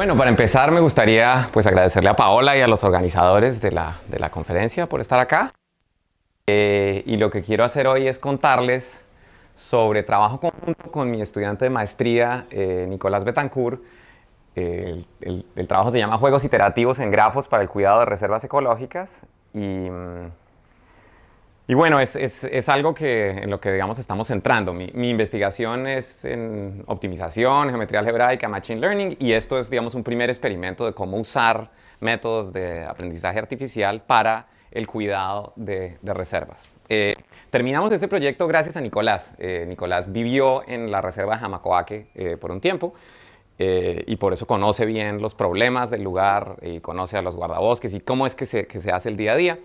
Bueno, para empezar me gustaría pues agradecerle a Paola y a los organizadores de la conferencia por estar acá. Y lo que quiero hacer hoy es contarles sobre trabajo conjunto con mi estudiante de maestría, Nicolás Betancourt. El trabajo se llama Juegos iterativos en grafos para el cuidado de reservas ecológicas. Y bueno, es algo en lo que digamos estamos centrando. Mi investigación es en optimización, geometría algebraica, machine learning, y esto es, digamos, un primer experimento de cómo usar métodos de aprendizaje artificial para el cuidado de reservas. Terminamos este proyecto gracias a Nicolás. Nicolás vivió en la reserva de Jamacoaque por un tiempo. Y por eso conoce bien los problemas del lugar y conoce a los guardabosques y cómo es que se hace el día a día.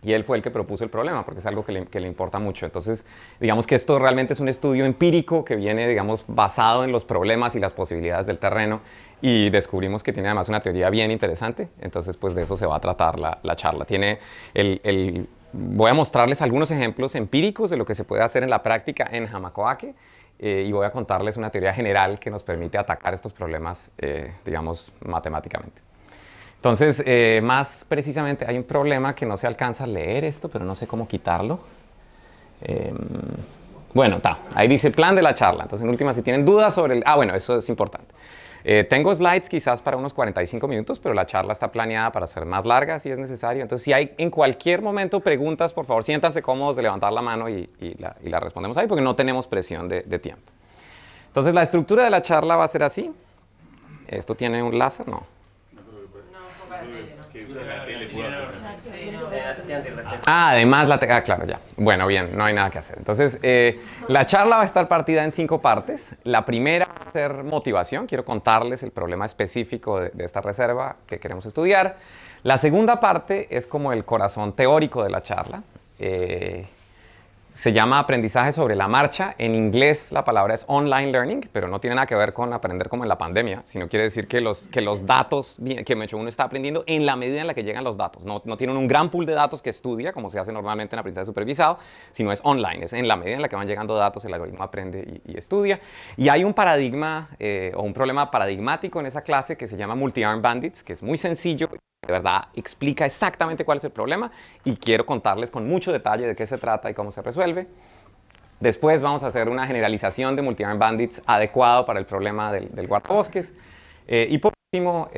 Y él fue el que propuso el problema, porque es algo que le importa mucho. Entonces, digamos que esto realmente es un estudio empírico que viene, digamos, basado en los problemas y las posibilidades del terreno. Y descubrimos que tiene además una teoría bien interesante. Entonces, pues de eso se va a tratar la charla. Voy a mostrarles algunos ejemplos empíricos de lo que se puede hacer en la práctica en Jamacoaque. Y voy a contarles una teoría general que nos permite atacar estos problemas, digamos, matemáticamente. Entonces, más precisamente, hay un problema que no se alcanza a leer esto, pero no sé cómo quitarlo. Bueno, ahí dice plan de la charla. Entonces, en última, si tienen dudas sobre el... bueno, eso es importante. Tengo slides quizás para unos 45 minutos, pero la charla está planeada para ser más larga si es necesario. Entonces, si hay en cualquier momento preguntas, por favor, siéntanse cómodos de levantar la mano y la respondemos ahí, porque no tenemos presión de tiempo. Entonces, la estructura de la charla va a ser así. ¿Esto tiene un láser? No. Además, claro, ya. Bueno, bien, no hay nada que hacer. Entonces, la charla va a estar partida en 5 partes. La primera va a ser motivación. Quiero contarles el problema específico de esta reserva que queremos estudiar. La segunda parte es como el corazón teórico de la charla. Se llama aprendizaje sobre la marcha. En inglés la palabra es online learning, pero no tiene nada que ver con aprender como en la pandemia, sino quiere decir que los datos que uno está aprendiendo en la medida en la que llegan los datos. No tienen un gran pool de datos que estudia, como se hace normalmente en aprendizaje supervisado, sino es online. Es en la medida en la que van llegando datos, el algoritmo aprende y estudia. Y hay un paradigma o un problema paradigmático en esa clase que se llama multi-arm bandits, que es muy sencillo. De verdad explica exactamente cuál es el problema y quiero contarles con mucho detalle de qué se trata y cómo se resuelve. Después vamos a hacer una generalización de multi-arm bandits adecuado para el problema del guardabosques. Y por último,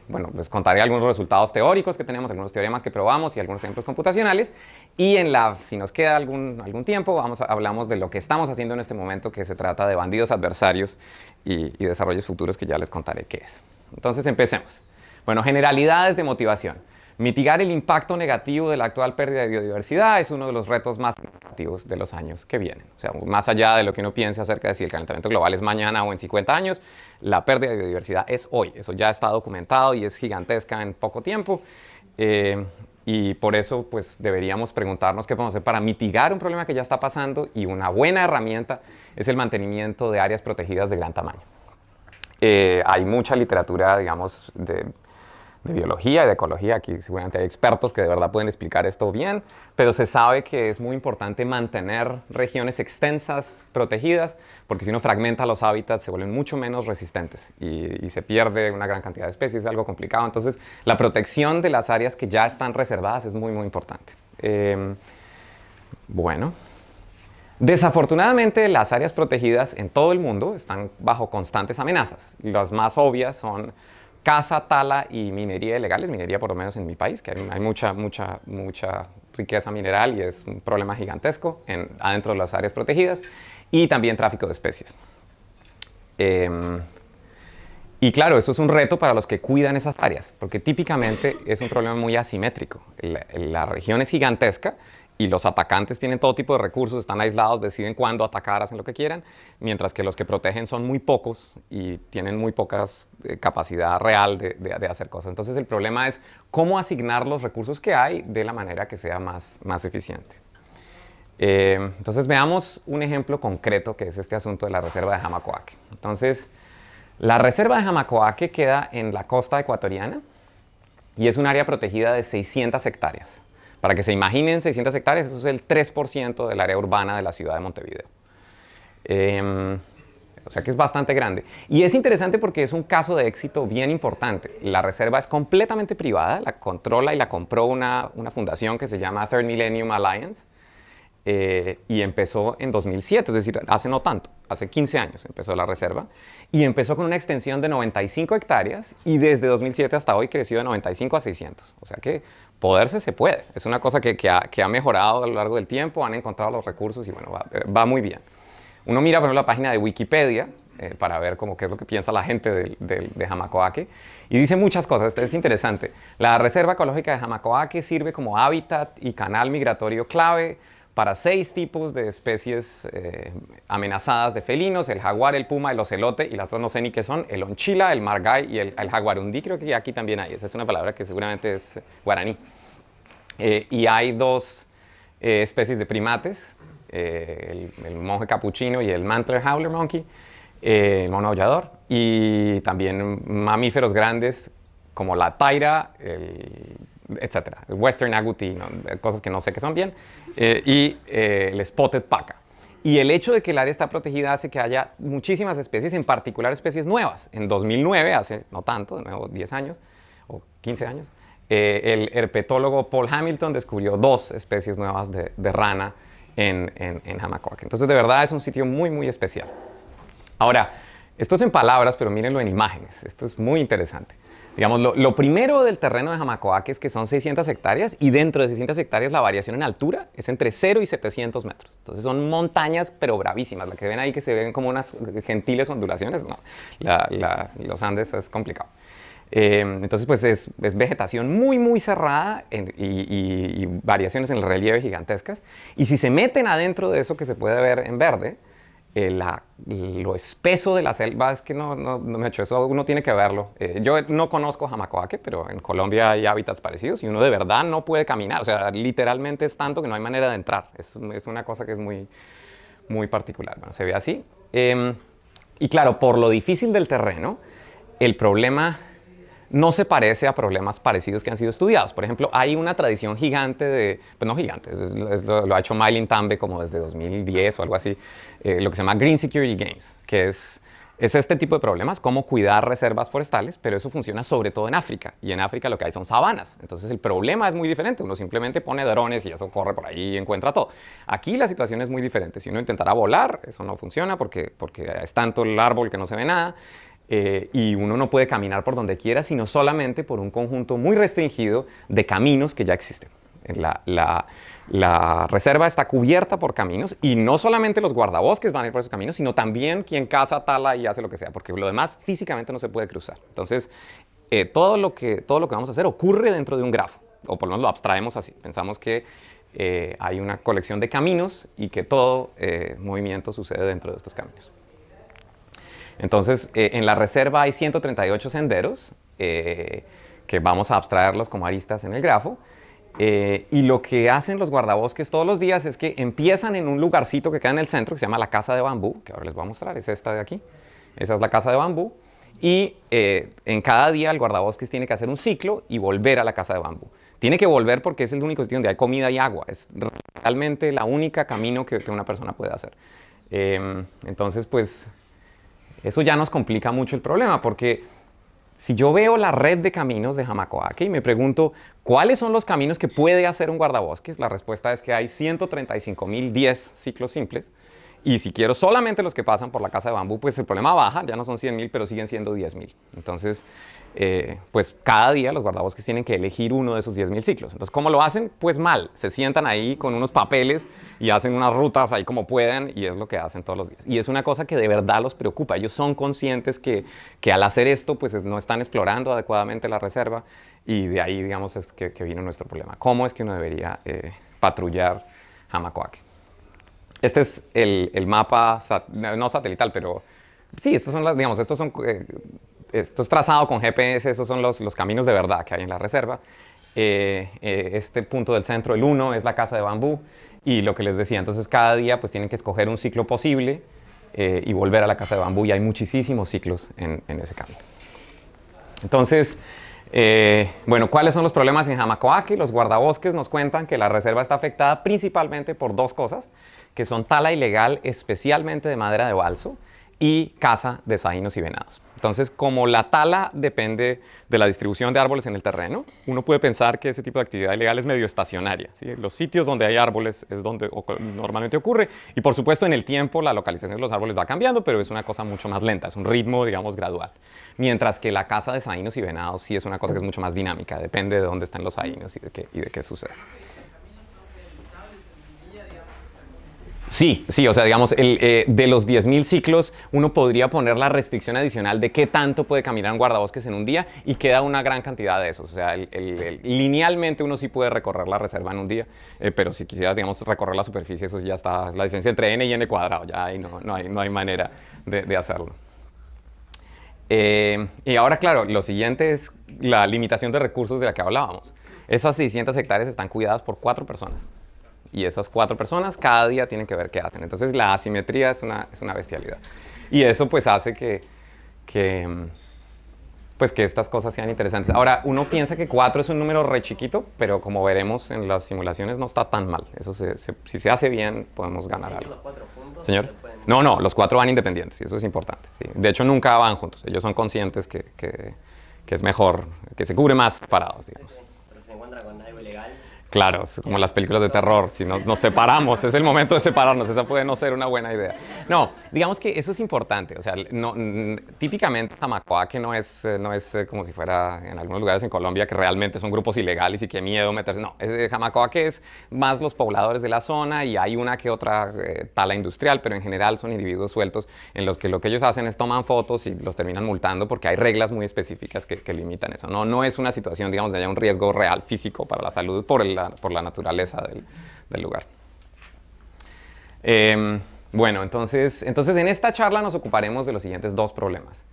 bueno, les contaré algunos resultados teóricos que tenemos, algunos teoremas que probamos y algunos ejemplos computacionales. Y si nos queda algún tiempo, hablamos de lo que estamos haciendo en este momento, que se trata de bandidos adversarios y desarrollos futuros que ya les contaré qué es. Entonces, empecemos. Bueno, generalidades de motivación. Mitigar el impacto negativo de la actual pérdida de biodiversidad es uno de los retos más significativos de los años que vienen. O sea, más allá de lo que uno piense acerca de si el calentamiento global es mañana o en 50 años, la pérdida de biodiversidad es hoy. Eso ya está documentado y es gigantesca en poco tiempo. Y por eso, pues, deberíamos preguntarnos qué podemos hacer para mitigar un problema que ya está pasando, y una buena herramienta es el mantenimiento de áreas protegidas de gran tamaño. Hay mucha literatura, digamos, de biología y de ecología. Aquí seguramente hay expertos que de verdad pueden explicar esto bien, pero se sabe que es muy importante mantener regiones extensas protegidas, porque si uno fragmenta los hábitats se vuelven mucho menos resistentes y se pierde una gran cantidad de especies, es algo complicado. Entonces, la protección de las áreas que ya están reservadas es muy, muy importante. Bueno. Desafortunadamente, las áreas protegidas en todo el mundo están bajo constantes amenazas. Las más obvias son caza, tala y minería ilegales, minería por lo menos en mi país, que hay mucha riqueza mineral y es un problema gigantesco adentro de las áreas protegidas, y también tráfico de especies. Y claro, eso es un reto para los que cuidan esas áreas, porque típicamente es un problema muy asimétrico. La región es gigantesca y los atacantes tienen todo tipo de recursos, están aislados, deciden cuándo atacar, hacen lo que quieran, mientras que los que protegen son muy pocos y tienen muy poca capacidad real de hacer cosas. Entonces, el problema es cómo asignar los recursos que hay de la manera que sea más eficiente. Entonces, veamos un ejemplo concreto, que es este asunto de la reserva de Jamacoaque. Entonces, la reserva de Jamacoaque queda en la costa ecuatoriana y es un área protegida de 600 hectáreas. Para que se imaginen, 600 hectáreas, eso es el 3% del área urbana de la ciudad de Montevideo. O sea que es bastante grande. Y es interesante porque es un caso de éxito bien importante. La reserva es completamente privada, la controla y la compró una fundación que se llama Third Millennium Alliance. Y empezó en 2007, es decir, hace no tanto, hace 15 años empezó la reserva. Y empezó con una extensión de 95 hectáreas y desde 2007 hasta hoy creció de 95 a 600. O sea que poderse se puede. Es una cosa que ha mejorado a lo largo del tiempo, han encontrado los recursos y bueno, va muy bien. Uno mira, por ejemplo, la página de Wikipedia para ver cómo qué es lo que piensa la gente de Jamacoaque y dice muchas cosas. Esto es interesante. La Reserva Ecológica de Jamacoaque sirve como hábitat y canal migratorio clave para 6 tipos de especies amenazadas de felinos: el jaguar, el puma, el ocelote y las otras no sé ni qué son: el onchila, el margay y el jaguarundí. Creo que aquí también hay. Esa es una palabra que seguramente es guaraní. Y hay 2 especies de primates, el monje capuchino y el mantler howler monkey, el mono aullador, y también mamíferos grandes como la taira, etcétera, el western agouti, ¿no? Cosas que no sé qué son bien, y el spotted paca. Y el hecho de que el área está protegida hace que haya muchísimas especies, en particular especies nuevas. En 2009, hace no tanto, de nuevo 10 años o 15 años, el herpetólogo Paul Hamilton descubrió 2 especies nuevas de rana en Jamacoaque. Entonces, de verdad, es un sitio muy, muy especial. Ahora, esto es en palabras, pero mírenlo en imágenes. Esto es muy interesante. Digamos, lo primero del terreno de Jamacoaque es que son 600 hectáreas y dentro de 600 hectáreas la variación en altura es entre 0 y 700 metros. Entonces son montañas, pero bravísimas. La que ven ahí que se ven como unas gentiles ondulaciones, no. Los Andes es complicado. Entonces, pues es vegetación muy, muy cerrada y variaciones en el relieve gigantescas. Y si se meten adentro de eso que se puede ver en verde, lo espeso de la selva es que no me ha hecho eso, uno tiene que verlo. Yo no conozco Jamacoaque, pero en Colombia hay hábitats parecidos y uno de verdad no puede caminar. O sea, literalmente es tanto que no hay manera de entrar. Es una cosa que es muy, muy particular. Bueno, se ve así. Y claro, por lo difícil del terreno, el problema no se parece a problemas parecidos que han sido estudiados. Por ejemplo, hay una tradición gigante pues no gigante, lo ha hecho Maylin Tambe como desde 2010 o algo así, lo que se llama Green Security Games, que es este tipo de problemas, cómo cuidar reservas forestales, pero eso funciona sobre todo en África, y en África lo que hay son sabanas. Entonces el problema es muy diferente, uno simplemente pone drones y eso corre por ahí y encuentra todo. Aquí la situación es muy diferente. Si uno intentara volar, eso no funciona porque es tanto el árbol que no se ve nada. Y uno no puede caminar por donde quiera, sino solamente por un conjunto muy restringido de caminos que ya existen. La reserva está cubierta por caminos y no solamente los guardabosques van a ir por esos caminos, sino también quien caza, tala y hace lo que sea, porque lo demás físicamente no se puede cruzar. Entonces, todo lo que vamos a hacer ocurre dentro de un grafo, o por lo menos lo abstraemos así. Pensamos que hay una colección de caminos y que todo movimiento sucede dentro de estos caminos. Entonces, en la reserva hay 138 senderos, que vamos a abstraerlos como aristas en el grafo. Y lo que hacen los guardabosques todos los días es que empiezan en un lugarcito que queda en el centro, que se llama la Casa de Bambú, que ahora les voy a mostrar, es esta de aquí. Esa es la Casa de Bambú. Y en cada día el guardabosques tiene que hacer un ciclo y volver a la Casa de Bambú. Tiene que volver porque es el único sitio donde hay comida y agua. Es realmente la única camino que una persona puede hacer. Entonces, pues eso ya nos complica mucho el problema, porque si yo veo la red de caminos de Jamacoaque y me pregunto cuáles son los caminos que puede hacer un guardabosques, la respuesta es que hay 135.010 ciclos simples. Y si quiero solamente los que pasan por la Casa de Bambú, pues el problema baja, ya no son 100.000, pero siguen siendo 10.000. Entonces, pues cada día los guardabosques tienen que elegir uno de esos 10.000 ciclos. Entonces, ¿cómo lo hacen? Pues mal. Se sientan ahí con unos papeles y hacen unas rutas ahí como pueden, y es lo que hacen todos los días. Y es una cosa que de verdad los preocupa. Ellos son conscientes que al hacer esto, pues no están explorando adecuadamente la reserva, y de ahí, digamos, es que vino nuestro problema. ¿Cómo es que uno debería patrullar Jamacoaque? Este es el mapa, no satelital, pero sí, estos son digamos, esto es trazado con GPS, esos son los caminos de verdad que hay en la reserva. Este punto del centro, el 1, es la Casa de Bambú, y lo que les decía, entonces cada día pues tienen que escoger un ciclo posible y volver a la Casa de Bambú, y hay muchísimos ciclos en ese camino. Entonces, bueno, ¿cuáles son los problemas en Jamacoaque? Los guardabosques nos cuentan que la reserva está afectada principalmente por 2 cosas, que son tala ilegal, especialmente de madera de balso, y caza de saínos y venados. Entonces, como la tala depende de la distribución de árboles en el terreno, uno puede pensar que ese tipo de actividad ilegal es medio estacionaria, ¿sí? Los sitios donde hay árboles es donde normalmente ocurre y, por supuesto, en el tiempo la localización de los árboles va cambiando, pero es una cosa mucho más lenta, es un ritmo, digamos, gradual. Mientras que la caza de saínos y venados sí es una cosa que es mucho más dinámica, depende de dónde están los saínos y de qué sucede. Sí, sí, o sea, digamos, de los 10.000 ciclos, uno podría poner la restricción adicional de qué tanto puede caminar un guardabosques en un día y queda una gran cantidad de esos. O sea, linealmente uno sí puede recorrer la reserva en un día, pero si quisieras, digamos, recorrer la superficie, eso ya está, es la diferencia entre n y n cuadrado, ya ahí no hay manera de hacerlo. Y ahora, claro, lo siguiente es la limitación de recursos de la que hablábamos. Esas 600 hectáreas están cuidadas por 4 personas. Y esas 4 personas cada día tienen que ver qué hacen. Entonces la asimetría es una bestialidad. Y eso pues hace que estas cosas sean interesantes. Ahora, uno piensa que 4 es un número re chiquito, pero como veremos en las simulaciones no está tan mal. Eso si se hace bien, podemos ganar algo. ¿Los 4 juntos? ¿Señor? No, los 4 van independientes y eso es importante. ¿Sí? De hecho, nunca van juntos. Ellos son conscientes que es mejor, que se cubre más separados, digamos. Sí, pero se encuentran con algo ilegal. Claro, es como las películas de terror, si nos separamos, es el momento de separarnos, esa puede no ser una buena idea. No, digamos que eso es importante, o sea, típicamente Jamacoaque no es como si fuera en algunos lugares en Colombia que realmente son grupos ilegales y qué miedo meterse, no, Jamacoaque es más los pobladores de la zona y hay una que otra tala industrial, pero en general son individuos sueltos en los que lo que ellos hacen es toman fotos y los terminan multando porque hay reglas muy específicas que limitan eso, no es una situación, digamos, de haya un riesgo real físico para la salud por la naturaleza del lugar. Bueno, entonces en esta charla nos ocuparemos de los siguientes 2 problemas.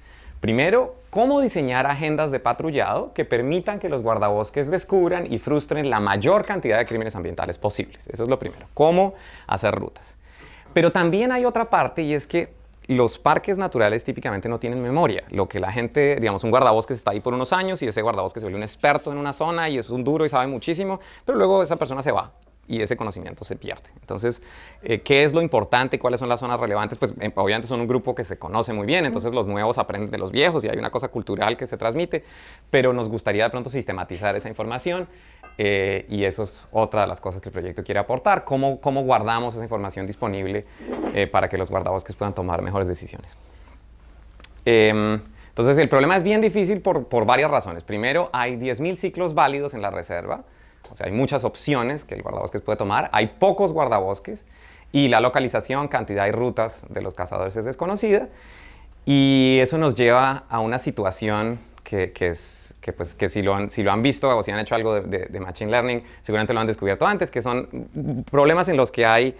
Primero, cómo diseñar agendas de patrullado que permitan que los guardabosques descubran y frustren la mayor cantidad de crímenes ambientales posibles. Eso es lo primero, cómo hacer rutas. Pero también hay otra parte y es que los parques naturales típicamente no tienen memoria. Lo que la gente, digamos, un guardabosques está ahí por unos años y ese guardabosques se vuelve un experto en una zona y es un duro y sabe muchísimo, pero luego esa persona se va y ese conocimiento se pierde. Entonces, ¿qué es lo importante? ¿Cuáles son las zonas relevantes? Pues obviamente son un grupo que se conoce muy bien, entonces los nuevos aprenden de los viejos y hay una cosa cultural que se transmite, pero nos gustaría de pronto sistematizar esa información y eso es otra de las cosas que el proyecto quiere aportar. ¿Cómo guardamos esa información disponible para que los guardabosques puedan tomar mejores decisiones? Entonces, el problema es bien difícil por varias razones. Primero, hay 10.000 ciclos válidos en la reserva. O sea, hay muchas opciones que el guardabosques puede tomar, hay pocos guardabosques y la localización, cantidad y rutas de los cazadores es desconocida y eso nos lleva a una situación que si lo han visto o si han hecho algo de Machine Learning, seguramente lo han descubierto antes, que son problemas en los que hay,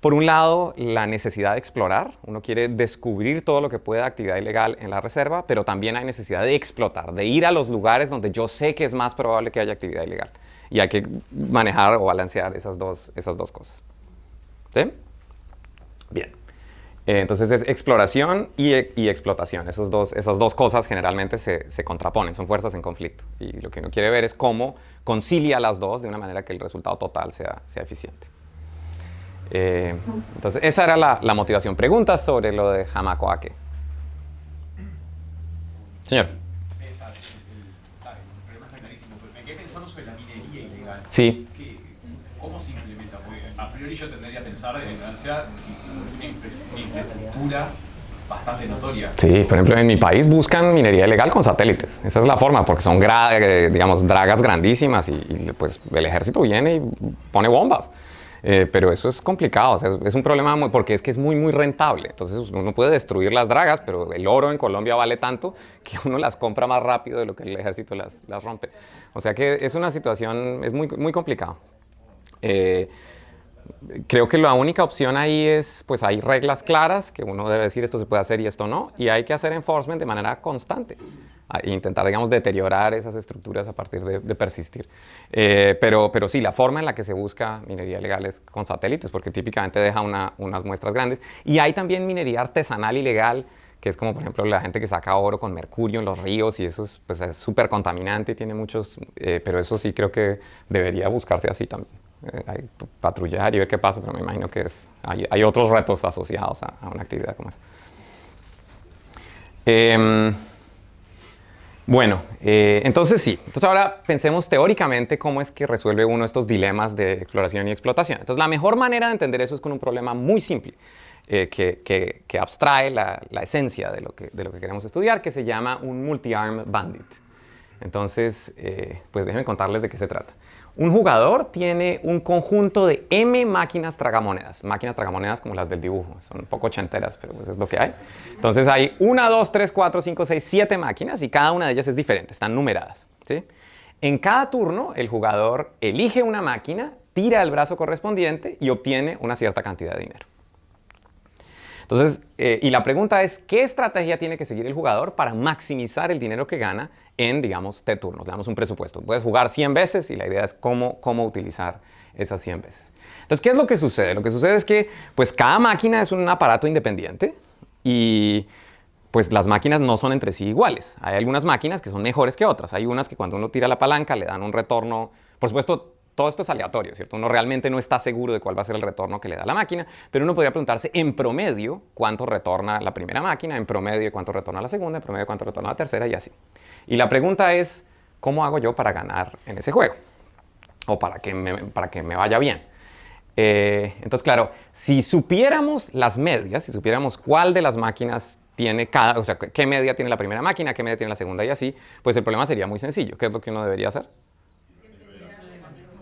por un lado, la necesidad de explorar. Uno quiere descubrir todo lo que pueda actividad ilegal en la reserva, pero también hay necesidad de explotar, de ir a los lugares donde yo sé que es más probable que haya actividad ilegal. Y hay que manejar o balancear esas dos cosas. ¿Sí? Bien. Entonces es exploración y explotación. Esas dos cosas generalmente se contraponen, son fuerzas en conflicto. Y lo que uno quiere ver es cómo concilia las dos de una manera que el resultado total sea eficiente. Entonces esa era la motivación. ¿Preguntas sobre lo de Jamacoaque? Señor. Sí. ¿Cómo se implementa? Porque a priori yo tendría que pensar en la universidad una infraestructura bastante notoria. Sí, por ejemplo, en mi país buscan minería ilegal con satélites. Esa es la forma, porque son, digamos, dragas grandísimas y pues el ejército viene y pone bombas. Pero eso es complicado, o sea, es un problema porque es que es muy rentable. Entonces uno puede destruir las dragas, pero el oro en Colombia vale tanto que uno las compra más rápido de lo que el ejército las rompe. O sea que es una situación, es muy complicado. Creo que la única opción ahí es, pues hay reglas claras que uno debe decir esto se puede hacer y esto no, y hay que hacer enforcement de manera constante. Intentar, digamos, deteriorar esas estructuras a partir de persistir. Pero sí, la forma en la que se busca minería ilegal es con satélites, porque típicamente deja unas muestras grandes. Y hay también minería artesanal ilegal, que es como, por ejemplo, la gente que saca oro con mercurio en los ríos, y eso es súper contaminante y tiene muchos... pero eso sí creo que debería buscarse así también. Hay patrullar y ver qué pasa, pero me imagino que hay otros retos asociados a una actividad como esa. Bueno, entonces sí. Entonces ahora pensemos teóricamente cómo es que resuelve uno estos dilemas de exploración y explotación. Entonces la mejor manera de entender eso es con un problema muy simple que abstrae la esencia de lo que queremos estudiar, que se llama un multi-arm bandit. Entonces, pues déjenme contarles de qué se trata. Un jugador tiene un conjunto de M máquinas tragamonedas. Máquinas tragamonedas como las del dibujo. Son un poco ochenteras, pero pues es lo que hay. Entonces hay 1, 2, 3, 4, 5, 6, 7 máquinas y cada una de ellas es diferente. Están numeradas, ¿sí? En cada turno, el jugador elige una máquina, tira el brazo correspondiente y obtiene una cierta cantidad de dinero. Entonces, y la pregunta es, ¿qué estrategia tiene que seguir el jugador para maximizar el dinero que gana en, digamos, T turnos? Le damos un presupuesto. Puedes jugar 100 veces y la idea es cómo utilizar esas 100 veces. Entonces, ¿qué es lo que sucede? Lo que sucede es que, pues, cada máquina es un aparato independiente y, pues, las máquinas no son entre sí iguales. Hay algunas máquinas que son mejores que otras. Hay unas que cuando uno tira la palanca le dan un retorno, por supuesto. Todo esto es aleatorio, ¿cierto? Uno realmente no está seguro de cuál va a ser el retorno que le da la máquina, pero uno podría preguntarse en promedio cuánto retorna la primera máquina, en promedio cuánto retorna la segunda, en promedio cuánto retorna la tercera y así. Y la pregunta es, ¿cómo hago yo para ganar en ese juego? O para que me vaya bien. Entonces, claro, si supiéramos las medias, si supiéramos cuál de las máquinas tiene o sea, qué media tiene la primera máquina, qué media tiene la segunda y así, pues el problema sería muy sencillo. ¿Qué es lo que uno debería hacer?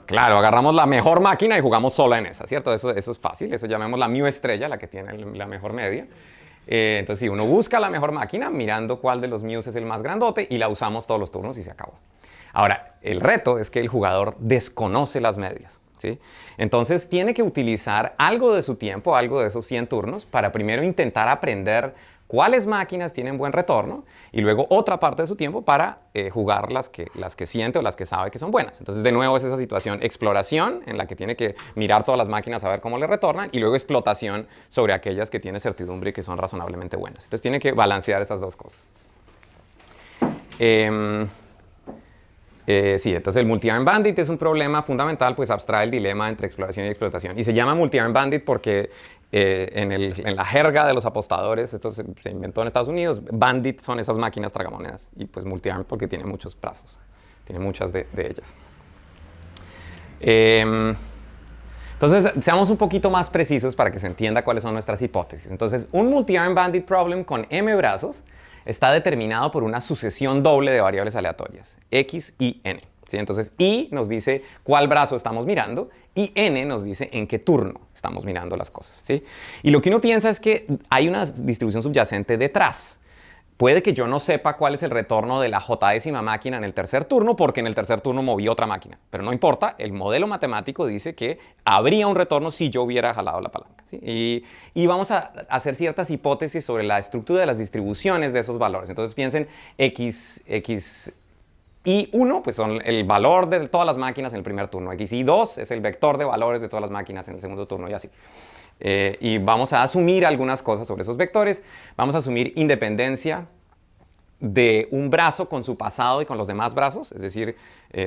Claro, agarramos la mejor máquina y jugamos sola en esa, ¿cierto? Eso es fácil, eso llamemos la mu estrella, la que tiene la mejor media. Entonces, sí, uno busca la mejor máquina mirando cuál de los mius es el más grandote y la usamos todos los turnos y se acabó. Ahora, el reto es que el jugador desconoce las medias, ¿sí? Entonces, tiene que utilizar algo de su tiempo, algo de esos 100 turnos, para primero intentar aprender cuáles máquinas tienen buen retorno y luego otra parte de su tiempo para jugar las que siente o las que sabe que son buenas. Entonces, de nuevo es esa situación exploración en la que tiene que mirar todas las máquinas a ver cómo le retornan y luego explotación sobre aquellas que tiene certidumbre y que son razonablemente buenas. Entonces, tiene que balancear esas dos cosas. Sí, entonces el multi-arm bandit es un problema fundamental, pues abstrae el dilema entre exploración y explotación. Y se llama multi-arm bandit porque en la jerga de los apostadores, esto se inventó en Estados Unidos, bandit son esas máquinas tragamonedas y pues multi-arm porque tiene muchos brazos, tiene muchas de ellas. Entonces, seamos un poquito más precisos para que se entienda cuáles son nuestras hipótesis. Entonces, un multi-arm bandit problem con m brazos está determinado por una sucesión doble de variables aleatorias, x y n. ¿Sí? Entonces, i nos dice cuál brazo estamos mirando y n nos dice en qué turno estamos mirando las cosas. ¿Sí? Y lo que uno piensa es que hay una distribución subyacente detrás. Puede que yo no sepa cuál es el retorno de la j-ª máquina en el tercer turno porque en el tercer turno moví otra máquina. Pero no importa, el modelo matemático dice que habría un retorno si yo hubiera jalado la palanca. ¿Sí? Y vamos a hacer ciertas hipótesis sobre la estructura de las distribuciones de esos valores. Entonces piensen x y 1 pues son el valor de todas las máquinas en el primer turno. X y 2 es el vector de valores de todas las máquinas en el segundo turno y así. Y vamos a asumir algunas cosas sobre esos vectores. Vamos a asumir independencia de un brazo con su pasado y con los demás brazos. Es decir,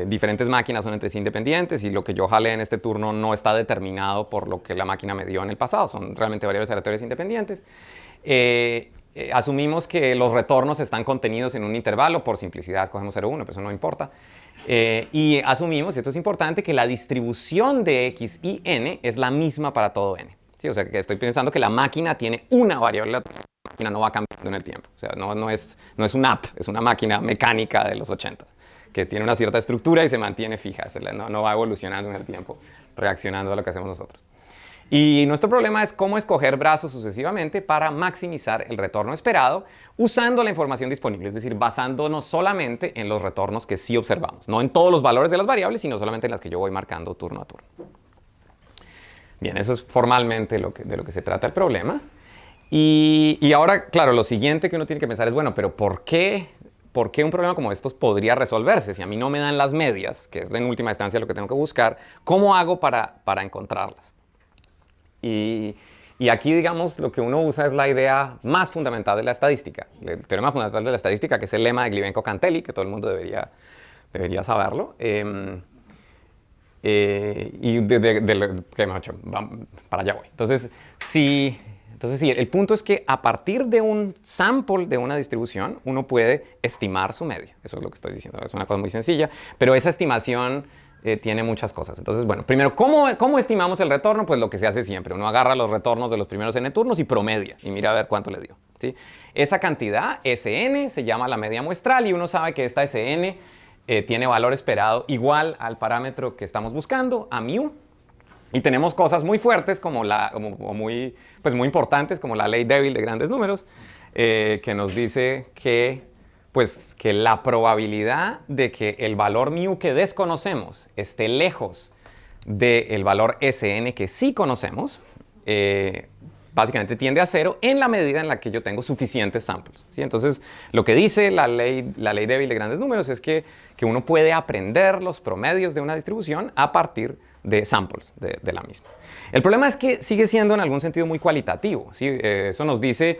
diferentes máquinas son entre sí independientes y lo que yo jale en este turno no está determinado por lo que la máquina me dio en el pasado. Son realmente variables aleatorias independientes. Asumimos que los retornos están contenidos en un intervalo. Por simplicidad escogemos 0, 1, pero eso no importa. Y asumimos, y esto es importante, que la distribución de x y n es la misma para todo n. ¿Sí? O sea, que estoy pensando que la máquina tiene una variable, la máquina no va cambiando en el tiempo. O sea, no es un app, es una máquina mecánica de los 80s, que tiene una cierta estructura y se mantiene fija. No va evolucionando en el tiempo, reaccionando a lo que hacemos nosotros. Y nuestro problema es cómo escoger brazos sucesivamente para maximizar el retorno esperado usando la información disponible, es decir, basándonos solamente en los retornos que sí observamos. No en todos los valores de las variables, sino solamente en las que yo voy marcando turno a turno. Bien, eso es formalmente de lo que se trata el problema. Y ahora, claro, lo siguiente que uno tiene que pensar es, bueno, pero ¿por qué un problema como estos podría resolverse? Si a mí no me dan las medias, que es en última instancia lo que tengo que buscar, ¿cómo hago para encontrarlas? Y aquí, digamos, lo que uno usa es la idea más fundamental de la estadística. El teorema fundamental de la estadística, que es el lema de Glibenko-Cantelli, que todo el mundo debería saberlo. Y para allá voy. Entonces Entonces, sí, el punto es que a partir de un sample de una distribución, uno puede estimar su media. Eso es lo que estoy diciendo. Es una cosa muy sencilla, pero esa estimación tiene muchas cosas. Entonces, bueno, primero, ¿cómo estimamos el retorno? Pues lo que se hace siempre. Uno agarra los retornos de los primeros n turnos y promedia y mira a ver cuánto le dio, ¿sí? Esa cantidad, Sn, se llama la media muestral y uno sabe que esta Sn tiene valor esperado igual al parámetro que estamos buscando, a mu. Y tenemos cosas muy fuertes muy importantes como la ley débil de grandes números, que nos dice que la probabilidad de que el valor mu que desconocemos esté lejos del valor Sn que sí conocemos, básicamente tiende a cero en la medida en la que yo tengo suficientes samples, ¿sí? Entonces, lo que dice la ley débil de grandes números es que uno puede aprender los promedios de una distribución a partir de samples de la misma. El problema es que sigue siendo en algún sentido muy cualitativo, ¿sí? Eso nos dice,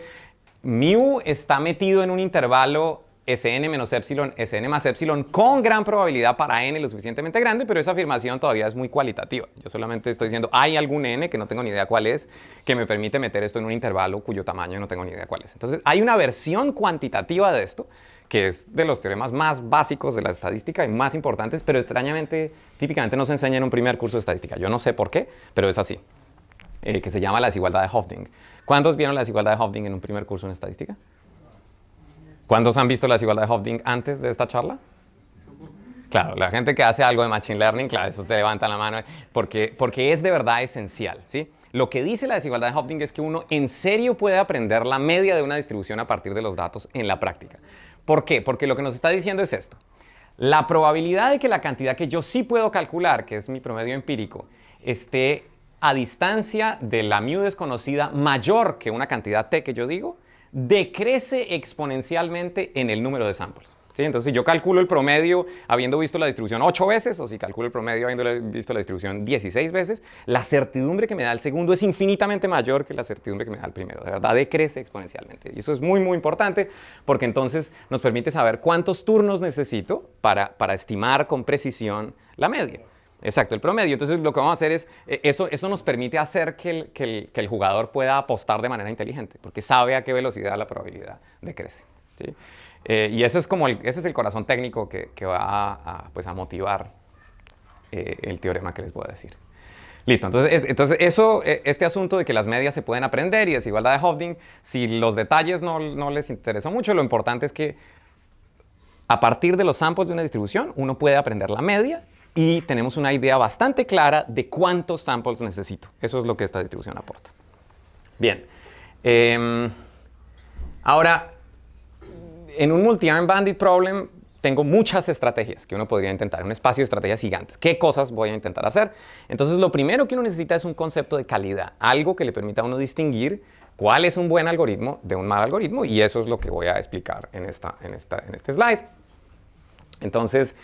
mu está metido en un intervalo Sn menos epsilon, Sn más epsilon, con gran probabilidad para n lo suficientemente grande, pero esa afirmación todavía es muy cualitativa. Yo solamente estoy diciendo, hay algún n, que no tengo ni idea cuál es, que me permite meter esto en un intervalo cuyo tamaño no tengo ni idea cuál es. Entonces, hay una versión cuantitativa de esto, que es de los teoremas más básicos de la estadística y más importantes, pero extrañamente, típicamente no se enseña en un primer curso de estadística. Yo no sé por qué, pero es así, que se llama la desigualdad de Hofding. ¿Cuántos vieron la desigualdad de Hofding en un primer curso en estadística? ¿Cuántos han visto la desigualdad de Hofding antes de esta charla? Claro, la gente que hace algo de Machine Learning, claro, eso te levanta la mano, porque es de verdad esencial, ¿sí? Lo que dice la desigualdad de Hofding es que uno en serio puede aprender la media de una distribución a partir de los datos en la práctica. ¿Por qué? Porque lo que nos está diciendo es esto. La probabilidad de que la cantidad que yo sí puedo calcular, que es mi promedio empírico, esté a distancia de la mu desconocida mayor que una cantidad t que yo digo, decrece exponencialmente en el número de samples, ¿sí? Entonces, si yo calculo el promedio habiendo visto la distribución 8 veces, o si calculo el promedio habiendo visto la distribución 16 veces, la certidumbre que me da el segundo es infinitamente mayor que la certidumbre que me da el primero. De verdad, decrece exponencialmente. Y eso es muy, muy importante porque entonces nos permite saber cuántos turnos necesito para estimar con precisión la media. Exacto, el promedio. Entonces, lo que vamos a hacer es, eso nos permite hacer que el jugador pueda apostar de manera inteligente, porque sabe a qué velocidad la probabilidad decrece, ¿sí? Y eso es ese es el corazón técnico que va a motivar el teorema que les voy a decir. Listo, entonces este asunto de que las medias se pueden aprender y desigualdad de Hofding, si los detalles no les interesó mucho, lo importante es que a partir de los samples de una distribución, uno puede aprender la media y tenemos una idea bastante clara de cuántos samples necesito. Eso es lo que esta distribución aporta. Bien. Ahora, en un multi-arm bandit problem tengo muchas estrategias que uno podría intentar, un espacio de estrategias gigantes. ¿Qué cosas voy a intentar hacer? Entonces, lo primero que uno necesita es un concepto de calidad, algo que le permita a uno distinguir cuál es un buen algoritmo de un mal algoritmo, y eso es lo que voy a explicar en este slide. Entonces,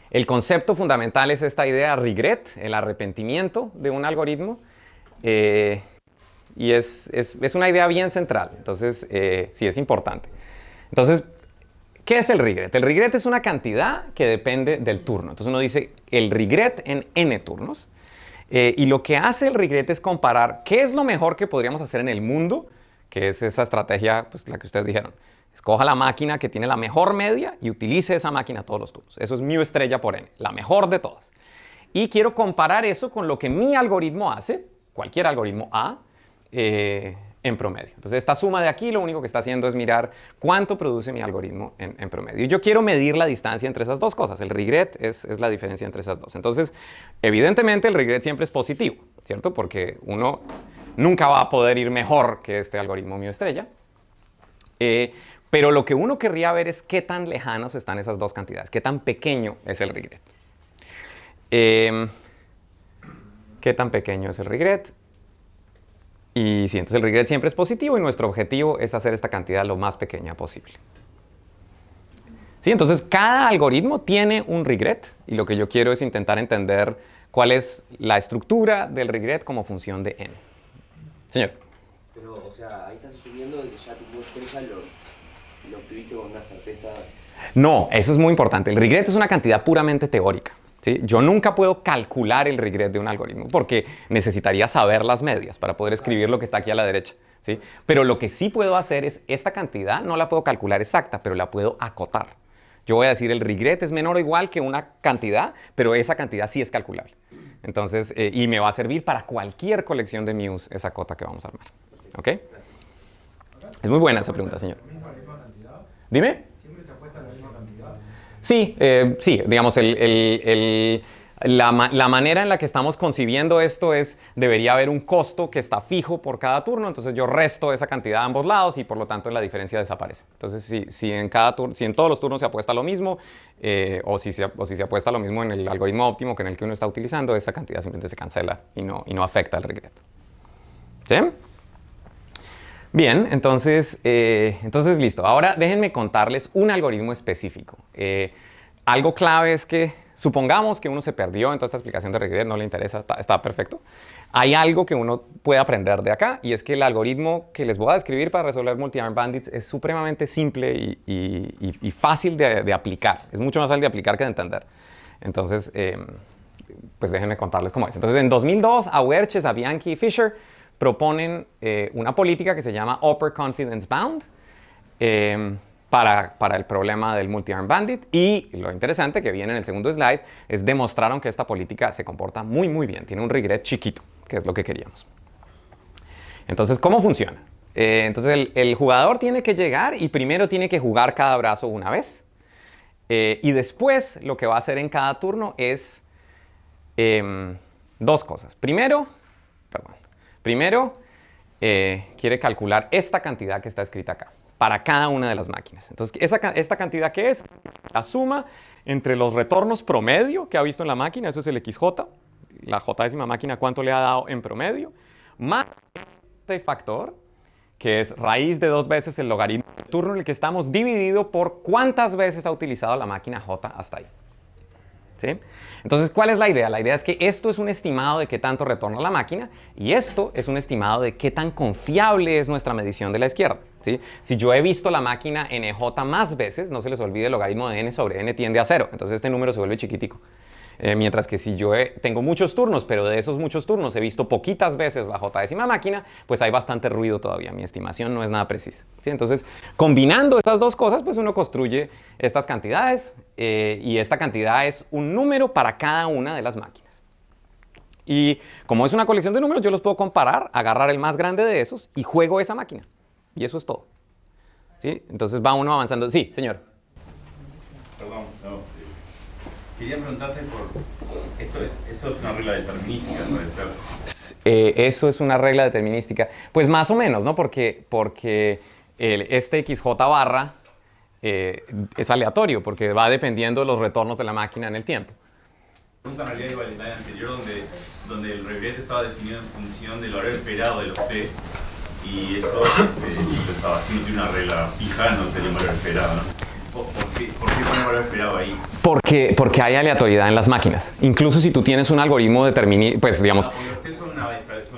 el concepto fundamental es esta idea regret, el arrepentimiento de un algoritmo, y es una idea bien central, entonces sí es importante. Entonces, ¿qué es el regret? El regret es una cantidad que depende del turno. Entonces uno dice el regret en n turnos, y lo que hace el regret es comparar qué es lo mejor que podríamos hacer en el mundo, que es esa estrategia, pues la que ustedes dijeron. Escoja la máquina que tiene la mejor media y utilice esa máquina todos los turnos. Eso es mu estrella por n, la mejor de todas. Y quiero comparar eso con lo que mi algoritmo hace, cualquier algoritmo A, en promedio. Entonces, esta suma de aquí lo único que está haciendo es mirar cuánto produce mi algoritmo en promedio. Y yo quiero medir la distancia entre esas dos cosas. El regret es la diferencia entre esas dos. Entonces, evidentemente, el regret siempre es positivo, ¿cierto? Porque uno nunca va a poder ir mejor que este algoritmo mu estrella. Pero lo que uno querría ver es qué tan lejanos están esas dos cantidades, qué tan pequeño es el regret. ¿Qué tan pequeño es el regret? Y sí, entonces el regret siempre es positivo y nuestro objetivo es hacer esta cantidad lo más pequeña posible. Sí, entonces cada algoritmo tiene un regret y lo que yo quiero es intentar entender cuál es la estructura del regret como función de n. Señor. Pero, o sea, ahí estás asumiendo de que ya tu muestra lo obtuviste con una certeza. No, eso es muy importante. El regret es una cantidad puramente teórica. ¿sí? Yo nunca puedo calcular el regret de un algoritmo porque necesitaría saber las medias para poder escribir lo que está aquí a la derecha, ¿sí? Pero lo que sí puedo hacer es, esta cantidad no la puedo calcular exacta, pero la puedo acotar. Yo voy a decir el regret es menor o igual que una cantidad, pero esa cantidad sí es calculable. Entonces, y me va a servir para cualquier colección de Muse esa cota que vamos a armar. ¿Ok? Es muy buena esa pregunta, señor. Dime. ¿Siempre se apuesta a la misma cantidad? Sí, sí, digamos, la manera en la que estamos concibiendo esto es, debería haber un costo que está fijo por cada turno, entonces yo resto esa cantidad a ambos lados y por lo tanto la diferencia desaparece. Entonces, si en todos los turnos se apuesta lo mismo, o si se apuesta lo mismo en el algoritmo óptimo que en el que uno está utilizando, esa cantidad simplemente se cancela y no afecta el regret. ¿Sí? Bien, entonces listo. Ahora déjenme contarles un algoritmo específico. Algo clave es que supongamos que uno se perdió en toda esta explicación de regret, no le interesa, está perfecto. Hay algo que uno puede aprender de acá y es que el algoritmo que les voy a describir para resolver multi-arm bandits es supremamente simple y fácil de aplicar. Es mucho más fácil de aplicar que de entender. Entonces, pues déjenme contarles cómo es. Entonces, en 2002, Auer, Chesabianchi y Fisher proponen una política que se llama Upper Confidence Bound para el problema del multi-arm bandit. Y lo interesante que viene en el segundo slide es demostraron que esta política se comporta muy, muy bien. Tiene un regret chiquito, que es lo que queríamos. Entonces, ¿cómo funciona? Entonces, el jugador tiene que llegar y primero tiene que jugar cada brazo una vez. Y después, lo que va a hacer en cada turno es dos cosas. Primero, quiere calcular esta cantidad que está escrita acá, para cada una de las máquinas. Entonces, esta cantidad que es la suma entre los retornos promedio que ha visto en la máquina, eso es el XJ, la j-décima máquina cuánto le ha dado en promedio, más este factor, que es raíz de 2 veces el logaritmo del turno en el que estamos, dividido por cuántas veces ha utilizado la máquina J hasta ahí. ¿Sí? Entonces, ¿cuál es la idea? La idea es que esto es un estimado de qué tanto retorna la máquina y esto es un estimado de qué tan confiable es nuestra medición de la izquierda. ¿Sí? Si yo he visto la máquina NJ más veces, no se les olvide el logaritmo de n sobre n tiende a 0. Entonces este número se vuelve chiquitico. Mientras que si yo tengo muchos turnos, pero de esos muchos turnos he visto poquitas veces la j-décima máquina, pues hay bastante ruido todavía. Mi estimación no es nada precisa. ¿Sí? Entonces, combinando estas dos cosas, pues uno construye estas cantidades y esta cantidad es un número para cada una de las máquinas. Y como es una colección de números, yo los puedo comparar, agarrar el más grande de esos y juego esa máquina. Y eso es todo. ¿Sí? Entonces va uno avanzando. Sí, señor. Perdón, no. Quería preguntarte eso es una regla determinística, puede ser. Eso es una regla determinística. Pues más o menos, ¿no? Porque este XJ barra es aleatorio, porque va dependiendo de los retornos de la máquina en el tiempo. Pregunta en realidad igual en la anterior, donde el regret estaba definido en función del horario esperado de los T. Y eso, yo pensaba, si no tiene una regla fija, no sería un valor esperado, ¿no? ¿Por qué pone valor esperado ahí? Porque hay aleatoriedad en las máquinas. Incluso si tú tienes un algoritmo determinista, pues digamos... Porque los test son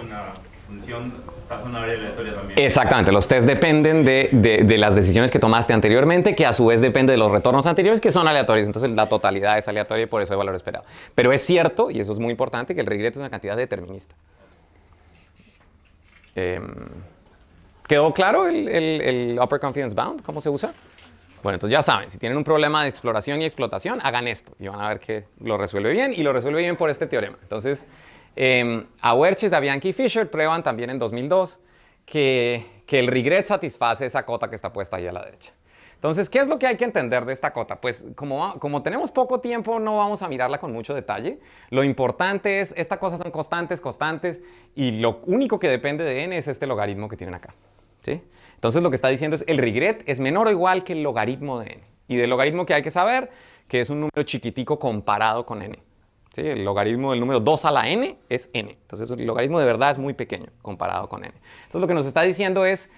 una función, son una variable aleatoria también. Exactamente, los test dependen de las decisiones que tomaste anteriormente, que a su vez depende de los retornos anteriores, que son aleatorios. Entonces la totalidad es aleatoria y por eso hay valor esperado. Pero es cierto, y eso es muy importante, que el regret es una cantidad determinista. ¿Quedó claro el Upper Confidence Bound? ¿Cómo se usa? Bueno, entonces ya saben, si tienen un problema de exploración y explotación, hagan esto y van a ver que lo resuelve bien y lo resuelve bien por este teorema. Entonces, Auer, Chesabianchi y Fisher prueban también en 2002 que el regret satisface esa cota que está puesta ahí a la derecha. Entonces, ¿qué es lo que hay que entender de esta cota? Pues como tenemos poco tiempo, no vamos a mirarla con mucho detalle. Lo importante es, estas cosas son constantes y lo único que depende de n es este logaritmo que tienen acá. ¿Sí? Entonces lo que está diciendo es el regret es menor o igual que el logaritmo de n. Y del logaritmo que hay que saber que es un número chiquitico comparado con n. ¿Sí? El logaritmo del número 2 a la n es n. Entonces el logaritmo de verdad es muy pequeño comparado con n. Entonces lo que nos está diciendo es,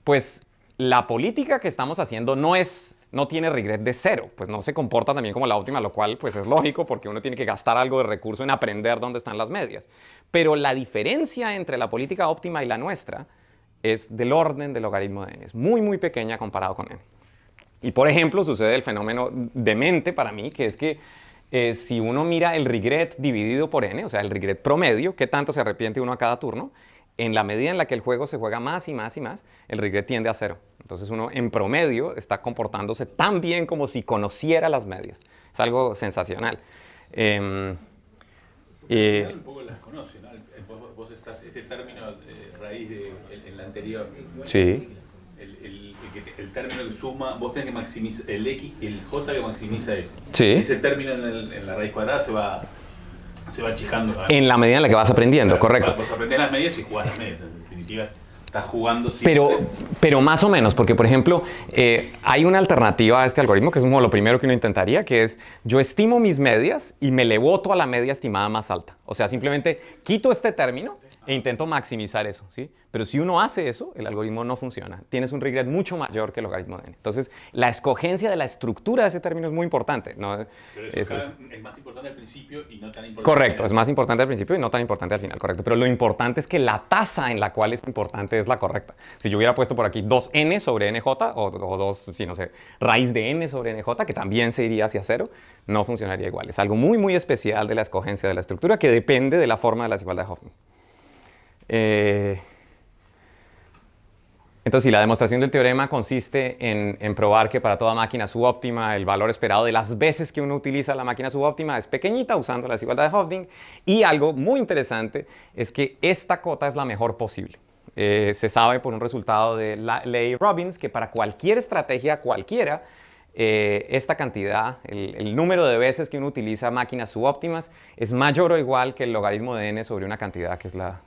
pues la política que estamos haciendo no tiene regret de 0. Pues no se comporta también como la óptima, lo cual pues es lógico porque uno tiene que gastar algo de recurso en aprender dónde están las medias. Pero la diferencia entre la política óptima y la nuestra es del orden del logaritmo de n. Es muy, muy pequeña comparado con n. Y por ejemplo, sucede el fenómeno demente para mí, que es que si uno mira el regret dividido por n, o sea, el regret promedio, qué tanto se arrepiente uno a cada turno, en la medida en la que el juego se juega más y más y más, el regret tiende a 0. Entonces uno en promedio está comportándose tan bien como si conociera las medias. Es algo sensacional. Un poco las conoce, ¿no? Vos estás, ese término raíz de el anterior. Sí. El término que suma, vos tenés que maximizar el X y el J que maximiza eso. Sí. Ese término en la raíz cuadrada se va achicando. En la medida en la que vas aprendiendo, Claro, correcto. Vos aprendés las medias y jugás las medias. En definitiva, estás jugando siempre. Pero más o menos, porque por ejemplo, hay una alternativa a este algoritmo, que es como lo primero que uno intentaría, que es yo estimo mis medias y me le boto a la media estimada más alta. O sea, simplemente quito este término e intento maximizar eso, ¿sí? Pero si uno hace eso, el algoritmo no funciona. Tienes un regret mucho mayor que el logaritmo de n. Entonces, la escogencia de la estructura de ese término es muy importante, ¿no? Pero eso es más importante al principio y no tan importante. Correcto, es más importante al principio y no tan importante al final, correcto. Pero lo importante es que la tasa en la cual es importante es la correcta. Si yo hubiera puesto por aquí 2n sobre nj o 2, sí, no sé, raíz de n sobre nj, que también se iría hacia 0, no funcionaría igual. Es algo muy, muy especial de la escogencia de la estructura que depende de la forma de la desigualdad de Hoffman. Entonces, si la demostración del teorema consiste en probar que para toda máquina subóptima el valor esperado de las veces que uno utiliza la máquina subóptima es pequeñita usando la desigualdad de Hofding, y algo muy interesante es que esta cota es la mejor posible. Se sabe por un resultado de la ley Robbins que para cualquier estrategia cualquiera, esta cantidad, el número de veces que uno utiliza máquinas subóptimas es mayor o igual que el logaritmo de n sobre una cantidad que es la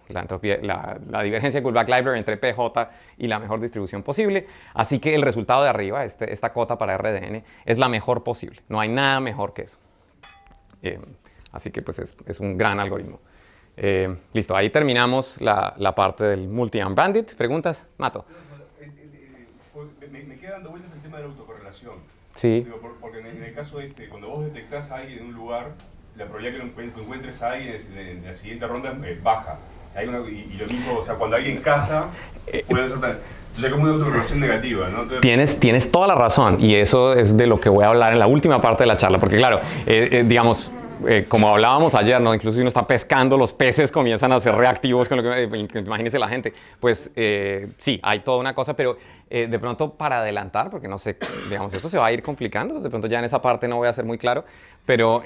divergencia de Kullback-Leibler entre PJ y la mejor distribución posible. Así que el resultado de arriba, esta cota para R de n, es la mejor posible. No hay nada mejor que eso. Así que pues es un gran algoritmo. Listo, ahí terminamos la parte del multi-arm bandit. ¿Preguntas? Mato. Me queda dando vueltas el tema de la autocorrelación. Sí. Digo, porque en el caso cuando vos detectás a alguien en un lugar, la probabilidad que encuentres a alguien en la siguiente ronda baja. Y lo mismo, o sea, cuando alguien caza, puede ser tan... Entonces hay como una autocorrelación negativa, ¿no? Entonces, Tienes toda la razón, y eso es de lo que voy a hablar en la última parte de la charla, porque claro, digamos, como hablábamos ayer, ¿no? Incluso si uno está pescando, los peces comienzan a ser reactivos con lo que imagínese la gente. Pues sí, hay toda una cosa, pero de pronto para adelantar, porque no sé, digamos, esto se va a ir complicando, entonces de pronto ya en esa parte no voy a ser muy claro, pero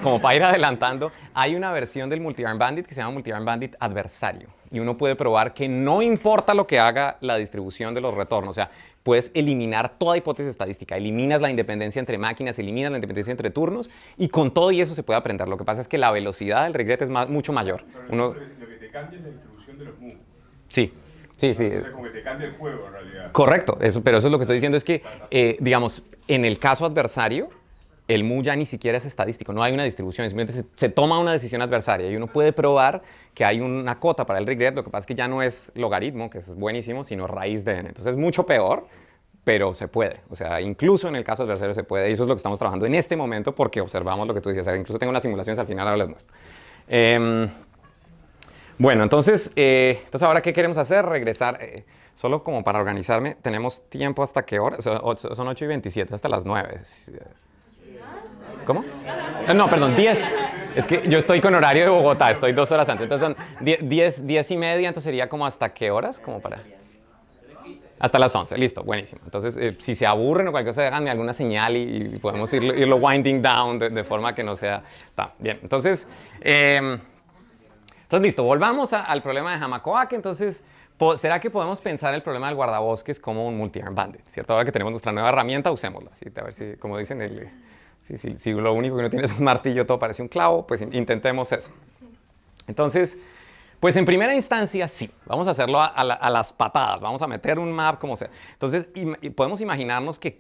como para ir adelantando, hay una versión del multi-arm bandit que se llama multi-arm bandit adversario, y uno puede probar que no importa lo que haga la distribución de los retornos, o sea, puedes eliminar toda hipótesis estadística, eliminas la independencia entre máquinas, eliminas la independencia entre turnos, y con todo y eso se puede aprender. Lo que pasa es que la velocidad del regret es mucho mayor. Lo que te cambia es la distribución de los moves. Sí. O sea, como que te cambia el juego en realidad. Correcto, pero eso es lo que estoy diciendo, es que, digamos, en el caso adversario, el mu ya ni siquiera es estadístico, no hay una distribución, simplemente se toma una decisión adversaria y uno puede probar que hay una cota para el regret. Lo que pasa es que ya no es logaritmo, que es buenísimo, sino raíz de n. Entonces es mucho peor, pero se puede. O sea, incluso en el caso adversario se puede, y eso es lo que estamos trabajando en este momento porque observamos lo que tú decías. O sea, incluso tengo unas simulaciones al final, ahora les muestro. Bueno, entonces ahora, ¿qué queremos hacer? Regresar. Solo como para organizarme, ¿tenemos tiempo hasta qué hora? Son 8:27, hasta las 9. ¿Cómo? No, perdón, 10. Es que yo estoy con horario de Bogotá, estoy 2 horas antes. Entonces son 10:30, entonces sería como ¿hasta qué horas? Como para... Hasta las 11, listo, buenísimo. Entonces, si se aburren o cualquier cosa, háganme alguna señal y podemos irlo winding down de forma que no sea... Bien, entonces listo, volvamos al problema de Hamakoake. Entonces, ¿será que podemos pensar el problema del guardabosques como un multi-arm bandit? ¿Cierto? Ahora que tenemos nuestra nueva herramienta, usémosla. ¿Sí? A ver si, como dicen, si lo único que uno tiene es un martillo, todo parece un clavo, pues intentemos eso. Entonces, pues en primera instancia, sí, vamos a hacerlo a las patadas, vamos a meter un map como sea. Entonces, podemos imaginarnos que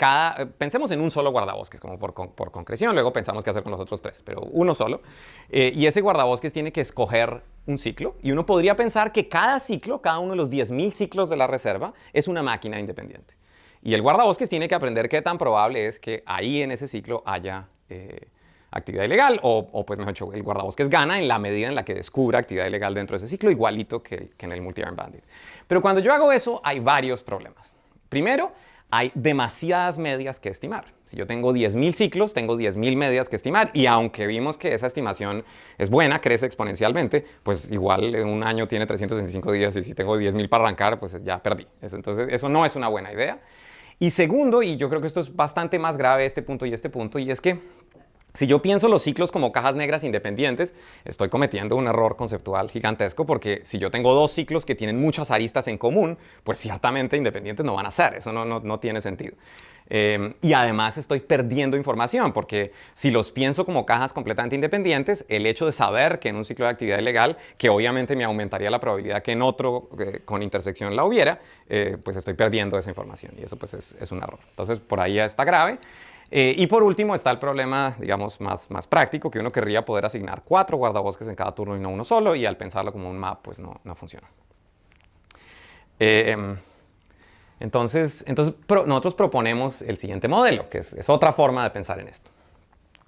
pensemos en un solo guardabosques, como por concreción, luego pensamos qué hacer con los otros 3, pero uno solo. Y ese guardabosques tiene que escoger un ciclo, y uno podría pensar que cada ciclo, cada uno de los 10.000 ciclos de la reserva, es una máquina independiente. Y el guardabosques tiene que aprender qué tan probable es que ahí en ese ciclo haya actividad ilegal, o pues mejor dicho, el guardabosques gana en la medida en la que descubra actividad ilegal dentro de ese ciclo, igualito que en el multi-arm bandit. Pero cuando yo hago eso, hay varios problemas. Primero, hay demasiadas medias que estimar. Si yo tengo 10.000 ciclos, tengo 10.000 medias que estimar, y aunque vimos que esa estimación es buena, crece exponencialmente, pues igual en un año tiene 365 días, y si tengo 10.000 para arrancar, pues ya perdí. Entonces eso no es una buena idea. Y segundo, y yo creo que esto es bastante más grave este punto, y es que si yo pienso los ciclos como cajas negras independientes, estoy cometiendo un error conceptual gigantesco, porque si yo tengo dos ciclos que tienen muchas aristas en común, pues ciertamente independientes no van a ser. Eso no tiene sentido. Y además estoy perdiendo información, porque si los pienso como cajas completamente independientes, el hecho de saber que en un ciclo de actividad ilegal, que obviamente me aumentaría la probabilidad que en otro con intersección la hubiera, pues estoy perdiendo esa información, y eso pues es un error. Entonces por ahí ya está grave. Y por último está el problema, digamos, más práctico, que uno querría poder asignar 4 guardabosques en cada turno y no uno solo, y al pensarlo como un map, pues no funciona. Entonces nosotros proponemos el siguiente modelo, que es otra forma de pensar en esto.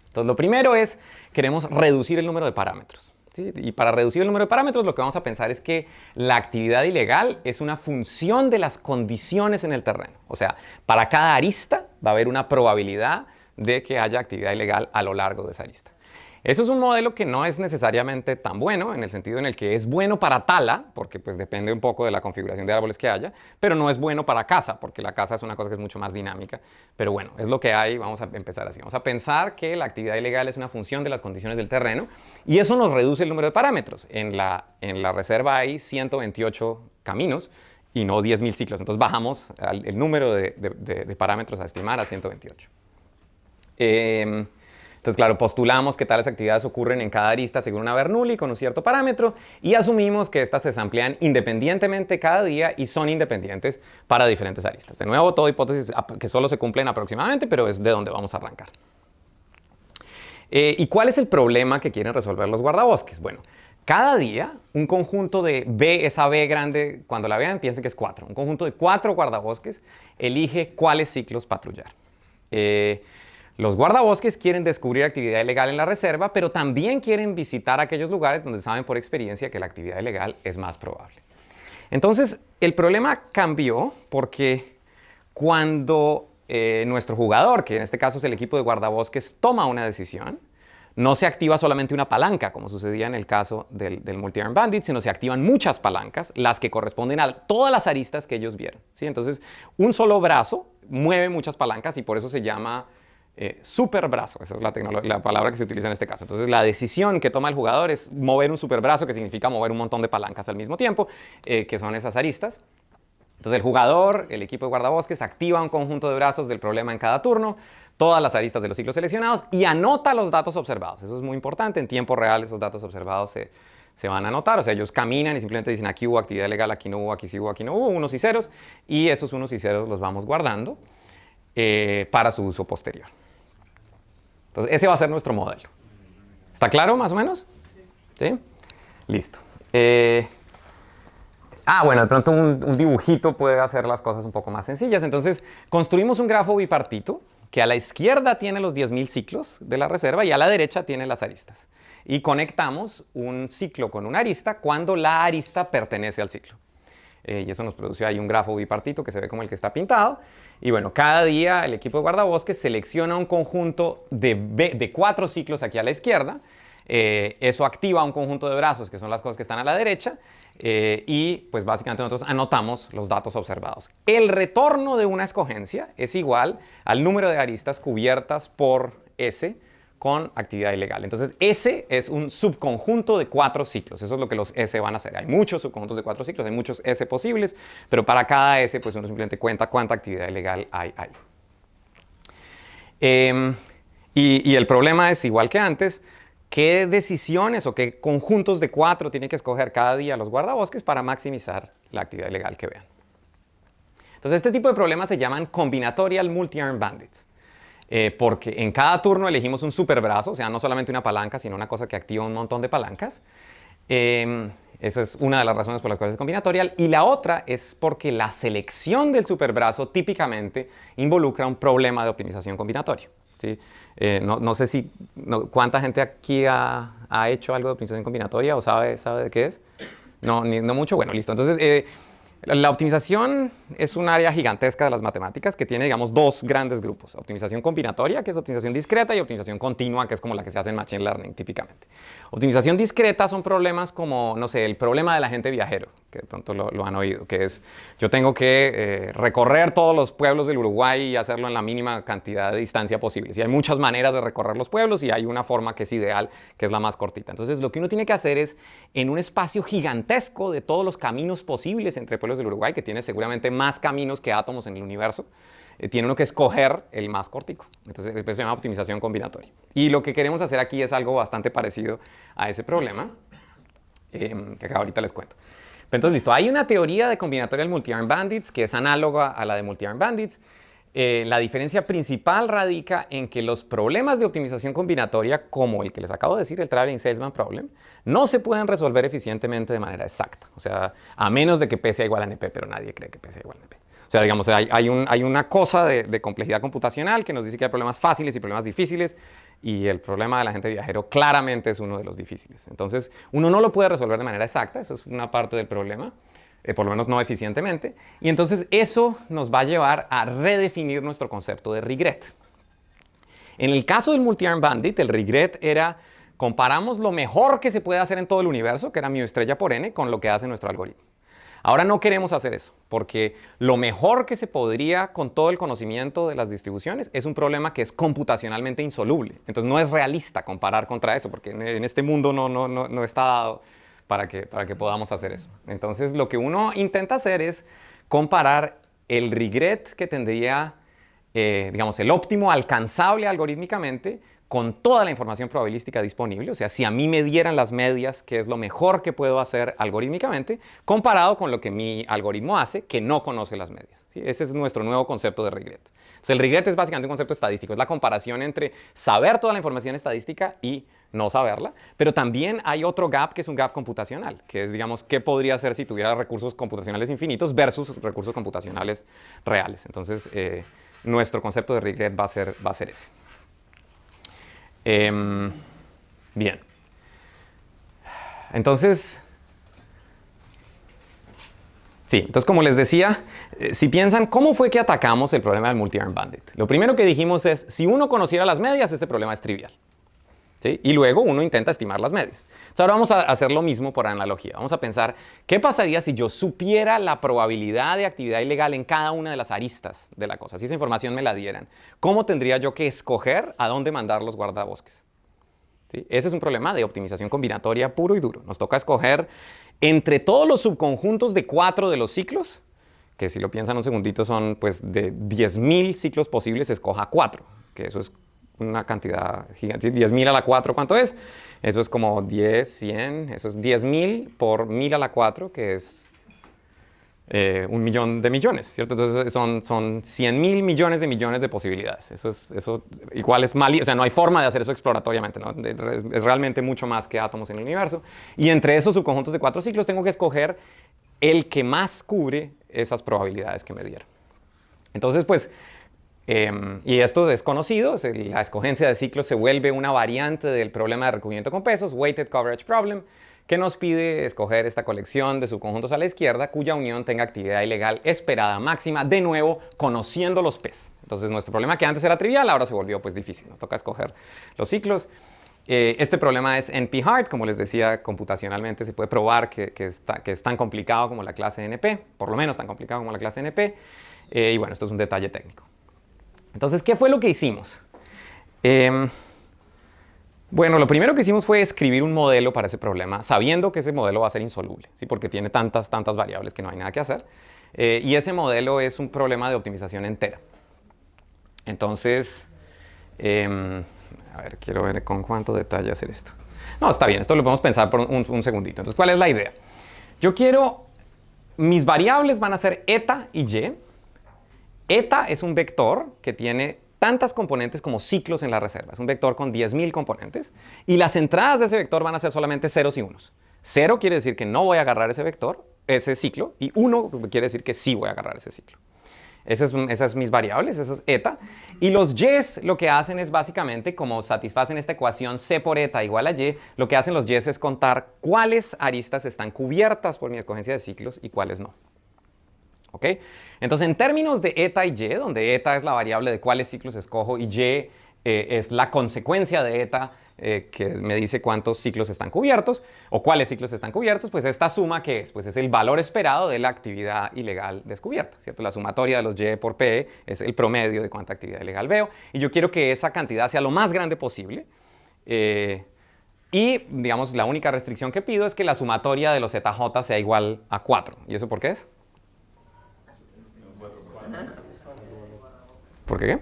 Entonces, lo primero es, queremos reducir el número de parámetros. ¿Sí? Y para reducir el número de parámetros, lo que vamos a pensar es que la actividad ilegal es una función de las condiciones en el terreno. O sea, para cada arista va a haber una probabilidad de que haya actividad ilegal a lo largo de esa arista. Eso es un modelo que no es necesariamente tan bueno, en el sentido en el que es bueno para tala, porque pues depende un poco de la configuración de árboles que haya, pero no es bueno para caza, porque la caza es una cosa que es mucho más dinámica. Pero bueno, es lo que hay, vamos a empezar así. Vamos a pensar que la actividad ilegal es una función de las condiciones del terreno, y eso nos reduce el número de parámetros. En la reserva hay 128 caminos y no 10.000 ciclos, entonces bajamos el número de parámetros a estimar a 128. Entonces, claro, postulamos que tales actividades ocurren en cada arista según una Bernoulli con un cierto parámetro, y asumimos que estas se samplean independientemente cada día y son independientes para diferentes aristas. De nuevo, toda hipótesis que solo se cumplen aproximadamente, pero es de donde vamos a arrancar. ¿Y cuál es el problema que quieren resolver los guardabosques? Bueno, cada día un conjunto de B, esa B grande, cuando la vean piensen que es 4. Un conjunto de 4 guardabosques elige cuáles ciclos patrullar. Los guardabosques quieren descubrir actividad ilegal en la reserva, pero también quieren visitar aquellos lugares donde saben por experiencia que la actividad ilegal es más probable. Entonces, el problema cambió porque cuando nuestro jugador, que en este caso es el equipo de guardabosques, toma una decisión, no se activa solamente una palanca, como sucedía en el caso del Multi-Armed Bandit, sino se activan muchas palancas, las que corresponden a todas las aristas que ellos vieron. ¿Sí? Entonces, un solo brazo mueve muchas palancas, y por eso se llama superbrazo. Esa es la palabra que se utiliza en este caso. Entonces, la decisión que toma el jugador es mover un superbrazo, que significa mover un montón de palancas al mismo tiempo, que son esas aristas. Entonces, el jugador, el equipo de guardabosques, activa un conjunto de brazos del problema en cada turno, todas las aristas de los ciclos seleccionados, y anota los datos observados. Eso es muy importante. En tiempo real, esos datos observados se van a anotar. O sea, ellos caminan y simplemente dicen aquí hubo actividad ilegal, aquí no hubo, aquí sí hubo, aquí no hubo, unos y ceros, y esos unos y ceros los vamos guardando para su uso posterior. Entonces, ese va a ser nuestro modelo. ¿Está claro, más o menos? ¿Sí? Listo. Bueno, de pronto un dibujito puede hacer las cosas un poco más sencillas. Entonces, construimos un grafo bipartito que a la izquierda tiene los 10.000 ciclos de la reserva y a la derecha tiene las aristas. Y conectamos un ciclo con una arista cuando la arista pertenece al ciclo. Y eso nos produce ahí un grafo bipartito que se ve como el que está pintado. Y bueno, cada día el equipo de guardabosques selecciona un conjunto de 4 ciclos aquí a la izquierda. Eso activa un conjunto de brazos, que son las cosas que están a la derecha. Y pues básicamente nosotros anotamos los datos observados. El retorno de una escogencia es igual al número de aristas cubiertas por S con actividad ilegal. Entonces, S es un subconjunto de 4 ciclos. Eso es lo que los S van a hacer. Hay muchos subconjuntos de 4 ciclos, hay muchos S posibles, pero para cada S, pues uno simplemente cuenta cuánta actividad ilegal hay ahí. Y el problema es, igual que antes, qué decisiones o qué conjuntos de 4 tienen que escoger cada día los guardabosques para maximizar la actividad ilegal que vean. Entonces, este tipo de problemas se llaman combinatorial multi-armed bandits. Porque en cada turno elegimos un superbrazo, o sea, no solamente una palanca, sino una cosa que activa un montón de palancas. Esa es una de las razones por las cuales es combinatorial. Y la otra es porque la selección del superbrazo típicamente involucra un problema de optimización combinatoria. ¿Sí? No sé cuánta gente aquí ha hecho algo de optimización combinatoria o sabe de qué es. No mucho. Bueno, listo. Entonces, La optimización es un área gigantesca de las matemáticas que tiene, digamos, dos grandes grupos. Optimización combinatoria, que es optimización discreta, y optimización continua, que es como la que se hace en Machine Learning típicamente. Optimización discreta son problemas como, no sé, el problema del agente viajero, que de pronto lo han oído, que es, yo tengo que recorrer todos los pueblos del Uruguay y hacerlo en la mínima cantidad de distancia posible. Y hay muchas maneras de recorrer los pueblos y hay una forma que es ideal, que es la más cortita. Entonces, lo que uno tiene que hacer es, en un espacio gigantesco de todos los caminos posibles entre pueblos del Uruguay, que tiene seguramente más caminos que átomos en el universo, tiene uno que escoger el más cortico. Entonces, eso se llama optimización combinatoria. Y lo que queremos hacer aquí es algo bastante parecido a ese problema, que acá ahorita les cuento. Entonces, listo. Hay una teoría de combinatorial multi-arm bandits que es análoga a la de multi-arm bandits. La diferencia principal radica en que los problemas de optimización combinatoria, como el que les acabo de decir, el Traveling Salesman Problem, no se pueden resolver eficientemente de manera exacta. O sea, a menos de que P sea igual a NP, pero nadie cree que P sea igual a NP. O sea, digamos, hay una cosa de complejidad computacional que nos dice que hay problemas fáciles y problemas difíciles, y el problema del agente viajero claramente es uno de los difíciles. Entonces, uno no lo puede resolver de manera exacta, eso es una parte del problema. Por lo menos no eficientemente, y entonces eso nos va a llevar a redefinir nuestro concepto de regret. En el caso del multi-arm bandit, el regret era, comparamos lo mejor que se puede hacer en todo el universo, que era mu estrella por n, con lo que hace nuestro algoritmo. Ahora no queremos hacer eso, porque lo mejor que se podría con todo el conocimiento de las distribuciones es un problema que es computacionalmente insoluble. Entonces no es realista comparar contra eso, porque en este mundo no está dado para que podamos hacer eso. Entonces, lo que uno intenta hacer es comparar el regret que tendría, digamos, el óptimo alcanzable algorítmicamente con toda la información probabilística disponible. O sea, si a mí me dieran las medias, que es lo mejor que puedo hacer algorítmicamente, comparado con lo que mi algoritmo hace, que no conoce las medias. ¿Sí? Ese es nuestro nuevo concepto de regret. Entonces, el regret es básicamente un concepto estadístico. Es la comparación entre saber toda la información estadística y no saberla, pero también hay otro gap que es un gap computacional, que es, digamos, qué podría hacer si tuviera recursos computacionales infinitos versus recursos computacionales reales. Entonces, nuestro concepto de regret va a ser ese. Bien. Entonces, sí, entonces como les decía, si piensan, ¿cómo fue que atacamos el problema del multi-arm bandit? Lo primero que dijimos es, si uno conociera las medias, este problema es trivial. ¿Sí? Y luego uno intenta estimar las medias. Entonces ahora vamos a hacer lo mismo por analogía. Vamos a pensar, ¿qué pasaría si yo supiera la probabilidad de actividad ilegal en cada una de las aristas de la cosa? Si esa información me la dieran, ¿cómo tendría yo que escoger a dónde mandar los guardabosques? ¿Sí? Ese es un problema de optimización combinatoria puro y duro. Nos toca escoger entre todos los subconjuntos de 4 de los ciclos, que si lo piensan un segundito son pues de 10.000 ciclos posibles, escoja 4, que eso es una cantidad gigante. 10.000 a la 4, ¿cuánto es? Eso es como 10, 100, eso es 10.000 por 1.000 a la 4, que es 1.000.000 de millones, ¿cierto? Entonces son 100.000 millones de posibilidades. Eso igual es mal, o sea, no hay forma de hacer eso exploratoriamente, ¿no? Es realmente mucho más que átomos en el universo. Y entre esos subconjuntos de 4 ciclos tengo que escoger el que más cubre esas probabilidades que me dieron. Entonces, pues, y esto es conocido, la escogencia de ciclos se vuelve una variante del problema de recubrimiento con pesos, Weighted Coverage Problem, que nos pide escoger esta colección de subconjuntos a la izquierda cuya unión tenga actividad ilegal esperada máxima, de nuevo conociendo los P's. Entonces nuestro problema que antes era trivial ahora se volvió pues difícil, nos toca escoger los ciclos. Este problema es NP-hard, como les decía, computacionalmente se puede probar que es tan complicado como la clase NP, por lo menos tan complicado como la clase NP, y bueno, esto es un detalle técnico. Entonces, ¿qué fue lo que hicimos? Bueno, lo primero que hicimos fue escribir un modelo para ese problema, sabiendo que ese modelo va a ser insoluble, ¿sí? Porque tiene tantas variables que no hay nada que hacer. Y ese modelo es un problema de optimización entera. Entonces, a ver, quiero ver con cuánto detalle hacer esto. No, está bien, esto lo podemos pensar por un segundito. Entonces, ¿cuál es la idea? Yo quiero, mis variables van a ser eta y y. Eta es un vector que tiene tantas componentes como ciclos en la reserva. Es un vector con 10.000 componentes. Y las entradas de ese vector van a ser solamente ceros y unos. 0 quiere decir que no voy a agarrar ese vector, ese ciclo. Y 1 quiere decir que sí voy a agarrar ese ciclo. Esas son mis variables, eso es eta. Y los y's lo que hacen es básicamente, como satisfacen esta ecuación c por eta igual a y, lo que hacen los y's es contar cuáles aristas están cubiertas por mi escogencia de ciclos y cuáles no. ¿ok? Entonces, en términos de eta y y, donde eta es la variable de cuáles ciclos escojo y y es la consecuencia de eta que me dice cuántos ciclos están cubiertos o cuáles ciclos están cubiertos, pues esta suma, ¿qué es? Pues es el valor esperado de la actividad ilegal descubierta, ¿cierto? La sumatoria de los y por p es el promedio de cuánta actividad ilegal veo y yo quiero que esa cantidad sea lo más grande posible. Y, digamos, la única restricción que pido es que la sumatoria de los ZJ sea igual a 4. ¿Y eso por qué es? ¿Por qué?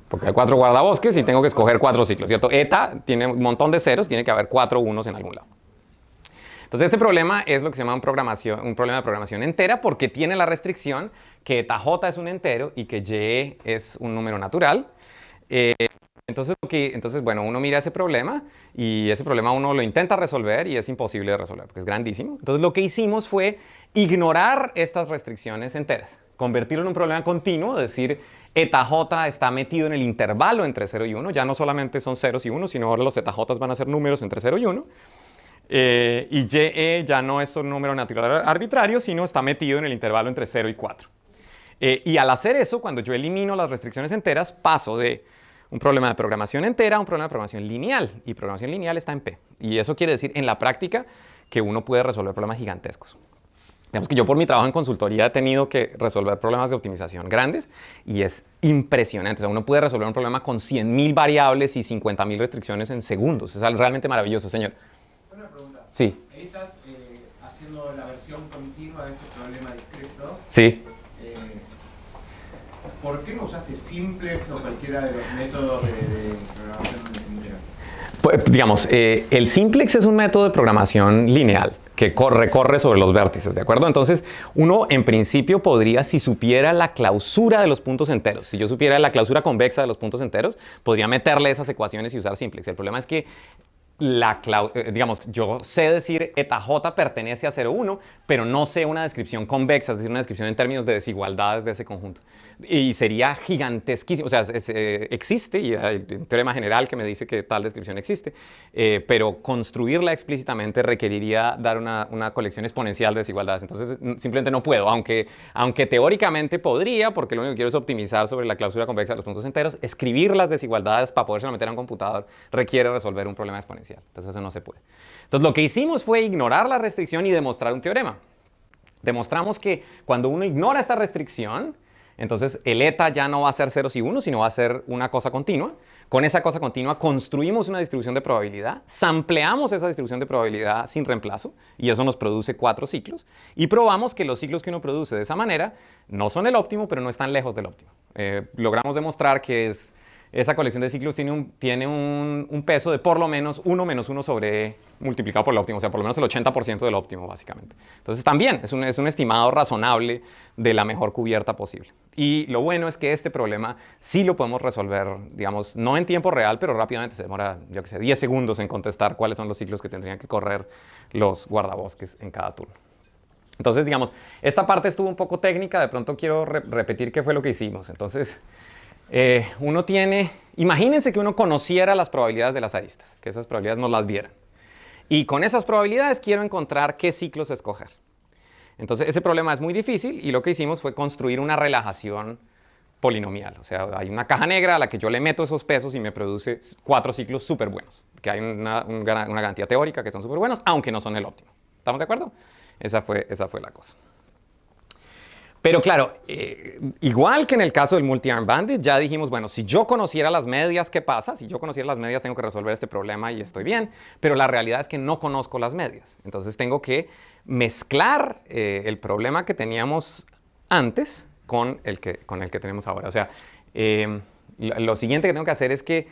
Porque hay 4 guardabosques y tengo que escoger 4 ciclos, ¿cierto? Eta tiene un montón de ceros, tiene que haber 4 unos en algún lado. Entonces, este problema es lo que se llama un problema de programación entera porque tiene la restricción que eta j es un entero y que y es un número natural. Entonces, bueno, uno mira ese problema y ese problema uno lo intenta resolver y es imposible de resolver porque es grandísimo. Entonces, lo que hicimos fue ignorar estas restricciones enteras, convertirlo en un problema continuo, decir, eta j está metido en el intervalo entre 0 y 1, ya no solamente son ceros y 1, sino ahora los eta j van a ser números entre 0 y 1. Y ye ya no es un número natural arbitrario, sino está metido en el intervalo entre 0 y 4. Y al hacer eso, cuando yo elimino las restricciones enteras, paso de un problema de programación entera a un problema de programación lineal. Y programación lineal está en P. Y eso quiere decir, en la práctica, que uno puede resolver problemas gigantescos. Digamos que yo por mi trabajo en consultoría he tenido que resolver problemas de optimización grandes y es impresionante. O sea, uno puede resolver un problema con 100.000 variables y 50.000 restricciones en segundos. Es realmente maravilloso, señor. Una pregunta. Sí. Ahí estás haciendo la versión continua de este problema discreto. Sí. ¿Por qué no usaste simplex o cualquiera de los métodos de programación lineal? Pues, digamos, el simplex es un método de programación lineal que recorre sobre los vértices, ¿de acuerdo? Entonces, uno en principio podría, si supiera la clausura de los puntos enteros, si yo supiera la clausura convexa de los puntos enteros, podría meterle esas ecuaciones y usar simplex. El problema es que digamos, yo sé decir eta j pertenece a 0, 1, pero no sé una descripción convexa, es decir, una descripción en términos de desigualdades de ese conjunto. Y sería gigantesquísimo, o sea, existe, y hay un teorema general que me dice que tal descripción existe, pero construirla explícitamente requeriría dar una colección exponencial de desigualdades. Entonces, simplemente no puedo, aunque teóricamente podría, porque lo único que quiero es optimizar sobre la clausura convexa de los puntos enteros, escribir las desigualdades para poderse meter a un computador requiere resolver un problema exponencial. Entonces, eso no se puede. Entonces, lo que hicimos fue ignorar la restricción y demostrar un teorema. Demostramos que cuando uno ignora esta restricción, entonces el eta ya no va a ser ceros y unos, sino va a ser una cosa continua. Con esa cosa continua construimos una distribución de probabilidad, sampleamos esa distribución de probabilidad sin reemplazo y eso nos produce 4 ciclos y probamos que los ciclos que uno produce de esa manera no son el óptimo, pero no están lejos del óptimo. Logramos demostrar que esa colección de ciclos tiene un peso de por lo menos 1 menos 1 sobre multiplicado por el óptimo, o sea, por lo menos el 80% del óptimo, básicamente. Entonces, también es un estimado razonable de la mejor cubierta posible. Y lo bueno es que este problema sí lo podemos resolver, digamos, no en tiempo real, pero rápidamente. Se demora, yo qué sé, 10 segundos en contestar cuáles son los ciclos que tendrían que correr los guardabosques en cada turno. Entonces, digamos, esta parte estuvo un poco técnica, de pronto quiero repetir qué fue lo que hicimos. Entonces, imagínense que uno conociera las probabilidades de las aristas, que esas probabilidades nos las dieran. Y con esas probabilidades quiero encontrar qué ciclos escoger. Entonces, ese problema es muy difícil y lo que hicimos fue construir una relajación polinomial. O sea, hay una caja negra a la que yo le meto esos pesos y me produce 4 ciclos súper buenos. Que hay una garantía teórica que son súper buenos, aunque no son el óptimo. ¿Estamos de acuerdo? Esa fue la cosa. Pero claro, igual que en el caso del multi-arm bandit, ya dijimos, bueno, si yo conociera las medias, ¿qué pasa? Si yo conociera las medias, tengo que resolver este problema y estoy bien. Pero la realidad es que no conozco las medias. Entonces tengo que mezclar el problema que teníamos antes con el que tenemos ahora. O sea, lo siguiente que tengo que hacer es que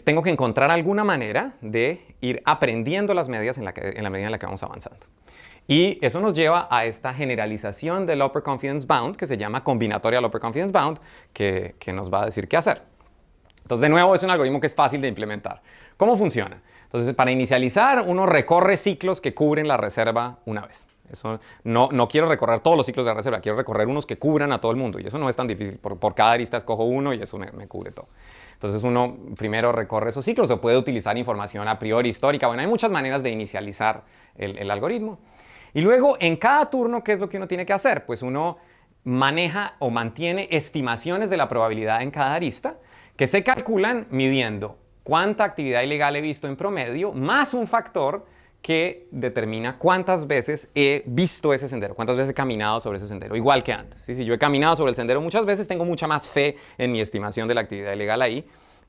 tengo que encontrar alguna manera de ir aprendiendo las medias en la medida en la que vamos avanzando. Y eso nos lleva a esta generalización del Upper Confidence Bound, que se llama combinatorial Upper Confidence Bound, que nos va a decir qué hacer. Entonces, de nuevo, es un algoritmo que es fácil de implementar. ¿Cómo funciona? Entonces, para inicializar, uno recorre ciclos que cubren la reserva una vez. Eso, no quiero recorrer todos los ciclos de la reserva, quiero recorrer unos que cubran a todo el mundo. Y eso no es tan difícil. Por cada arista escojo uno y eso me cubre todo. Entonces, uno primero recorre esos ciclos o puede utilizar información a priori histórica. Bueno, hay muchas maneras de inicializar el algoritmo. Y luego, en cada turno, ¿qué es lo que uno tiene que hacer? Pues uno maneja o mantiene estimaciones de la probabilidad en cada arista que se calculan midiendo cuánta actividad ilegal he visto en promedio, más un factor que determina cuántas veces he visto ese sendero, cuántas veces he caminado sobre ese sendero, igual que antes. Si yo he caminado sobre el sendero muchas veces, tengo mucha más fe en mi estimación de la actividad ilegal ahí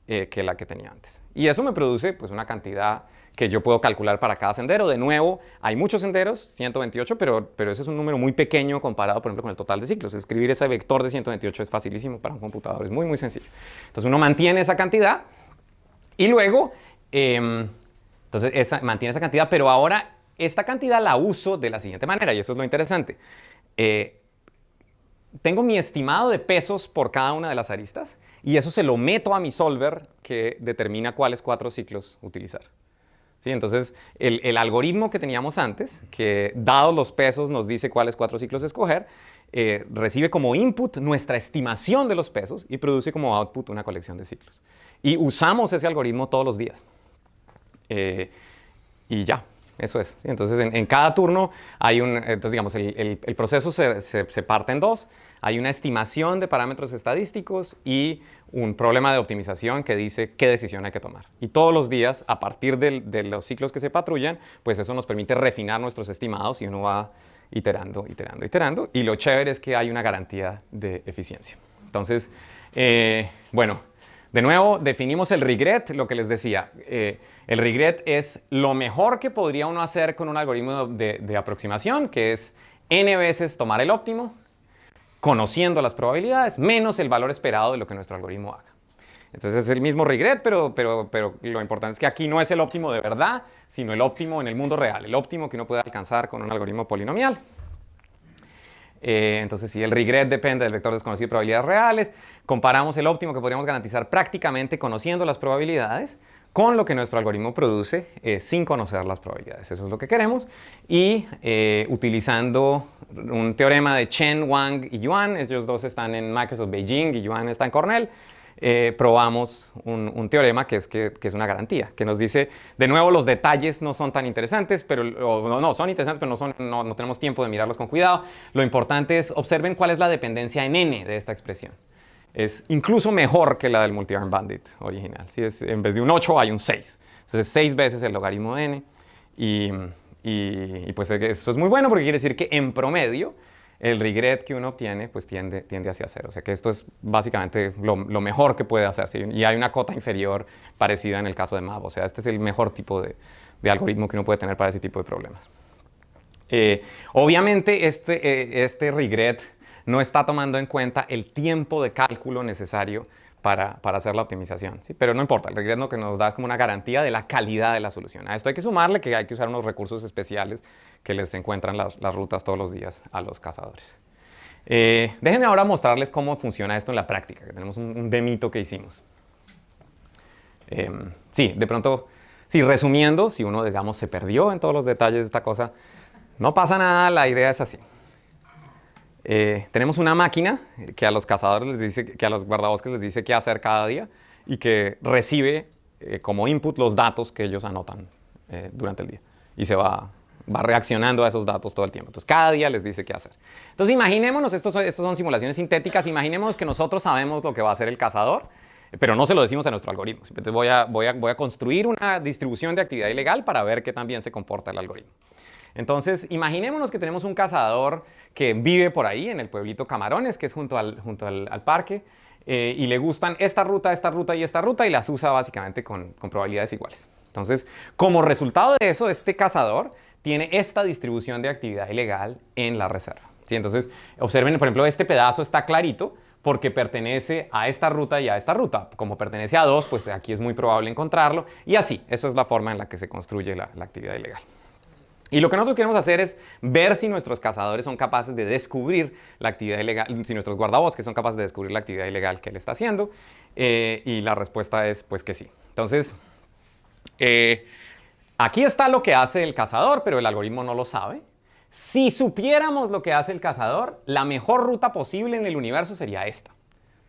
que la que tenía antes. Y eso me produce pues, una cantidad que yo puedo calcular para cada sendero. De nuevo, hay muchos senderos, 128, pero ese es un número muy pequeño comparado, por ejemplo, con el total de ciclos. Escribir ese vector de 128 es facilísimo para un computador, es muy, muy sencillo. Entonces uno mantiene esa cantidad y luego... Entonces, mantiene esa cantidad, pero ahora esta cantidad la uso de la siguiente manera, y eso es lo interesante. Tengo mi estimado de pesos por cada una de las aristas, y eso se lo meto a mi solver que determina cuáles 4 ciclos utilizar. ¿Sí? Entonces, el algoritmo que teníamos antes, que dados los pesos nos dice cuáles 4 ciclos escoger, recibe como input nuestra estimación de los pesos y produce como output una colección de ciclos. Y usamos ese algoritmo todos los días. Y ya, eso es. ¿Sí? Entonces, en cada turno hay entonces, digamos, el proceso se parte en dos. Hay una estimación de parámetros estadísticos y un problema de optimización que dice qué decisión hay que tomar. Y todos los días, a partir de los ciclos que se patrullan, pues eso nos permite refinar nuestros estimados y uno va iterando, iterando, iterando. Y lo chévere es que hay una garantía de eficiencia. Entonces, bueno, de nuevo, definimos el regret, lo que les decía. El regret es lo mejor que podría uno hacer con un algoritmo de aproximación, que es n veces tomar el óptimo, conociendo las probabilidades, menos el valor esperado de lo que nuestro algoritmo haga. Entonces es el mismo regret, pero lo importante es que aquí no es el óptimo de verdad, sino el óptimo en el mundo real, el óptimo que uno puede alcanzar con un algoritmo polinomial. Entonces, si el regret depende del vector desconocido de probabilidades reales, comparamos el óptimo que podríamos garantizar prácticamente conociendo las probabilidades con lo que nuestro algoritmo produce sin conocer las probabilidades. Eso es lo que queremos. Y utilizando un teorema de Chen, Wang y Yuan, ellos dos están en Microsoft Beijing y Yuan está en Cornell, probamos un teorema que es una garantía, que nos dice, de nuevo, los detalles no son tan interesantes, pero no son interesantes, pero no tenemos tiempo de mirarlos con cuidado. Lo importante es, observen cuál es la dependencia en n de esta expresión. Es incluso mejor que la del multi-arm bandit original. ¿Sí? En vez de un 8 hay un 6. Entonces, 6 veces el logaritmo de n. Y pues eso es muy bueno porque quiere decir que en promedio el regret que uno obtiene pues tiende hacia 0. O sea que esto es básicamente lo mejor que puede hacer. ¿Sí? Y hay una cota inferior parecida en el caso de MAP. O sea, este es el mejor tipo de algoritmo que uno puede tener para ese tipo de problemas. Obviamente este regret no está tomando en cuenta el tiempo de cálculo necesario para hacer la optimización. ¿Sí? Pero no importa, el regret lo que nos da es como una garantía de la calidad de la solución. A esto hay que sumarle que hay que usar unos recursos especiales que les encuentran las rutas todos los días a los cazadores. Déjenme ahora mostrarles cómo funciona esto en la práctica, que tenemos un demito que hicimos. Sí, de pronto, sí, resumiendo, si uno, digamos, se perdió en todos los detalles de esta cosa, no pasa nada, la idea es así. Tenemos una máquina que a los cazadores les dice, que a los guardabosques les dice qué hacer cada día y que recibe como input los datos que ellos anotan durante el día y se va reaccionando a esos datos todo el tiempo. Entonces cada día les dice qué hacer. Entonces imaginémonos, estos son simulaciones sintéticas, imaginémonos que nosotros sabemos lo que va a hacer el cazador, pero no se lo decimos a nuestro algoritmo. Entonces voy a construir una distribución de actividad ilegal para ver qué tan bien se comporta el algoritmo. Entonces, imaginémonos que tenemos un cazador que vive por ahí, en el pueblito Camarones, que es junto al parque, y le gustan esta ruta y esta ruta, y las usa básicamente con probabilidades iguales. Entonces, como resultado de eso, este cazador tiene esta distribución de actividad ilegal en la reserva. ¿Sí? Entonces, observen, por ejemplo, este pedazo está clarito porque pertenece a esta ruta y a esta ruta. Como pertenece a dos, pues aquí es muy probable encontrarlo, y así, eso es la forma en la que se construye la actividad ilegal. Y lo que nosotros queremos hacer es ver si nuestros cazadores son capaces de descubrir la actividad ilegal, si nuestros guardabosques son capaces de descubrir la actividad ilegal que él está haciendo, y la respuesta es pues que sí. Entonces, aquí está lo que hace el cazador, pero el algoritmo no lo sabe. Si supiéramos lo que hace el cazador, la mejor ruta posible en el universo sería esta.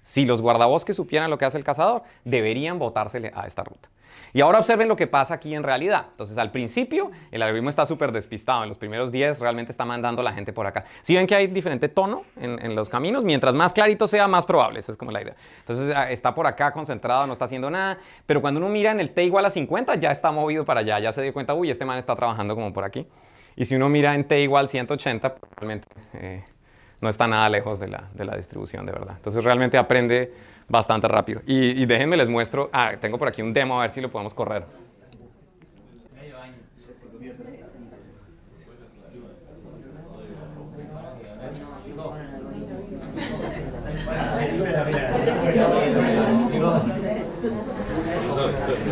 Si los guardabosques supieran lo que hace el cazador, deberían botársele a esta ruta. Y ahora observen lo que pasa aquí en realidad. Entonces, al principio, el algoritmo está súper despistado. En los primeros 10 realmente está mandando a la gente por acá. Si ven que hay diferente tono en los caminos, mientras más clarito sea, más probable. Esa es como la idea. Entonces, está por acá concentrado, no está haciendo nada. Pero cuando uno mira en el t igual a 50, ya está movido para allá. Ya se dio cuenta, uy, este man está trabajando como por aquí. Y si uno mira en t igual 180, pues realmente no está nada lejos de la distribución, de verdad. Entonces, realmente aprende bastante rápido. Y déjenme les muestro. Tengo por aquí un demo, a ver si lo podemos correr.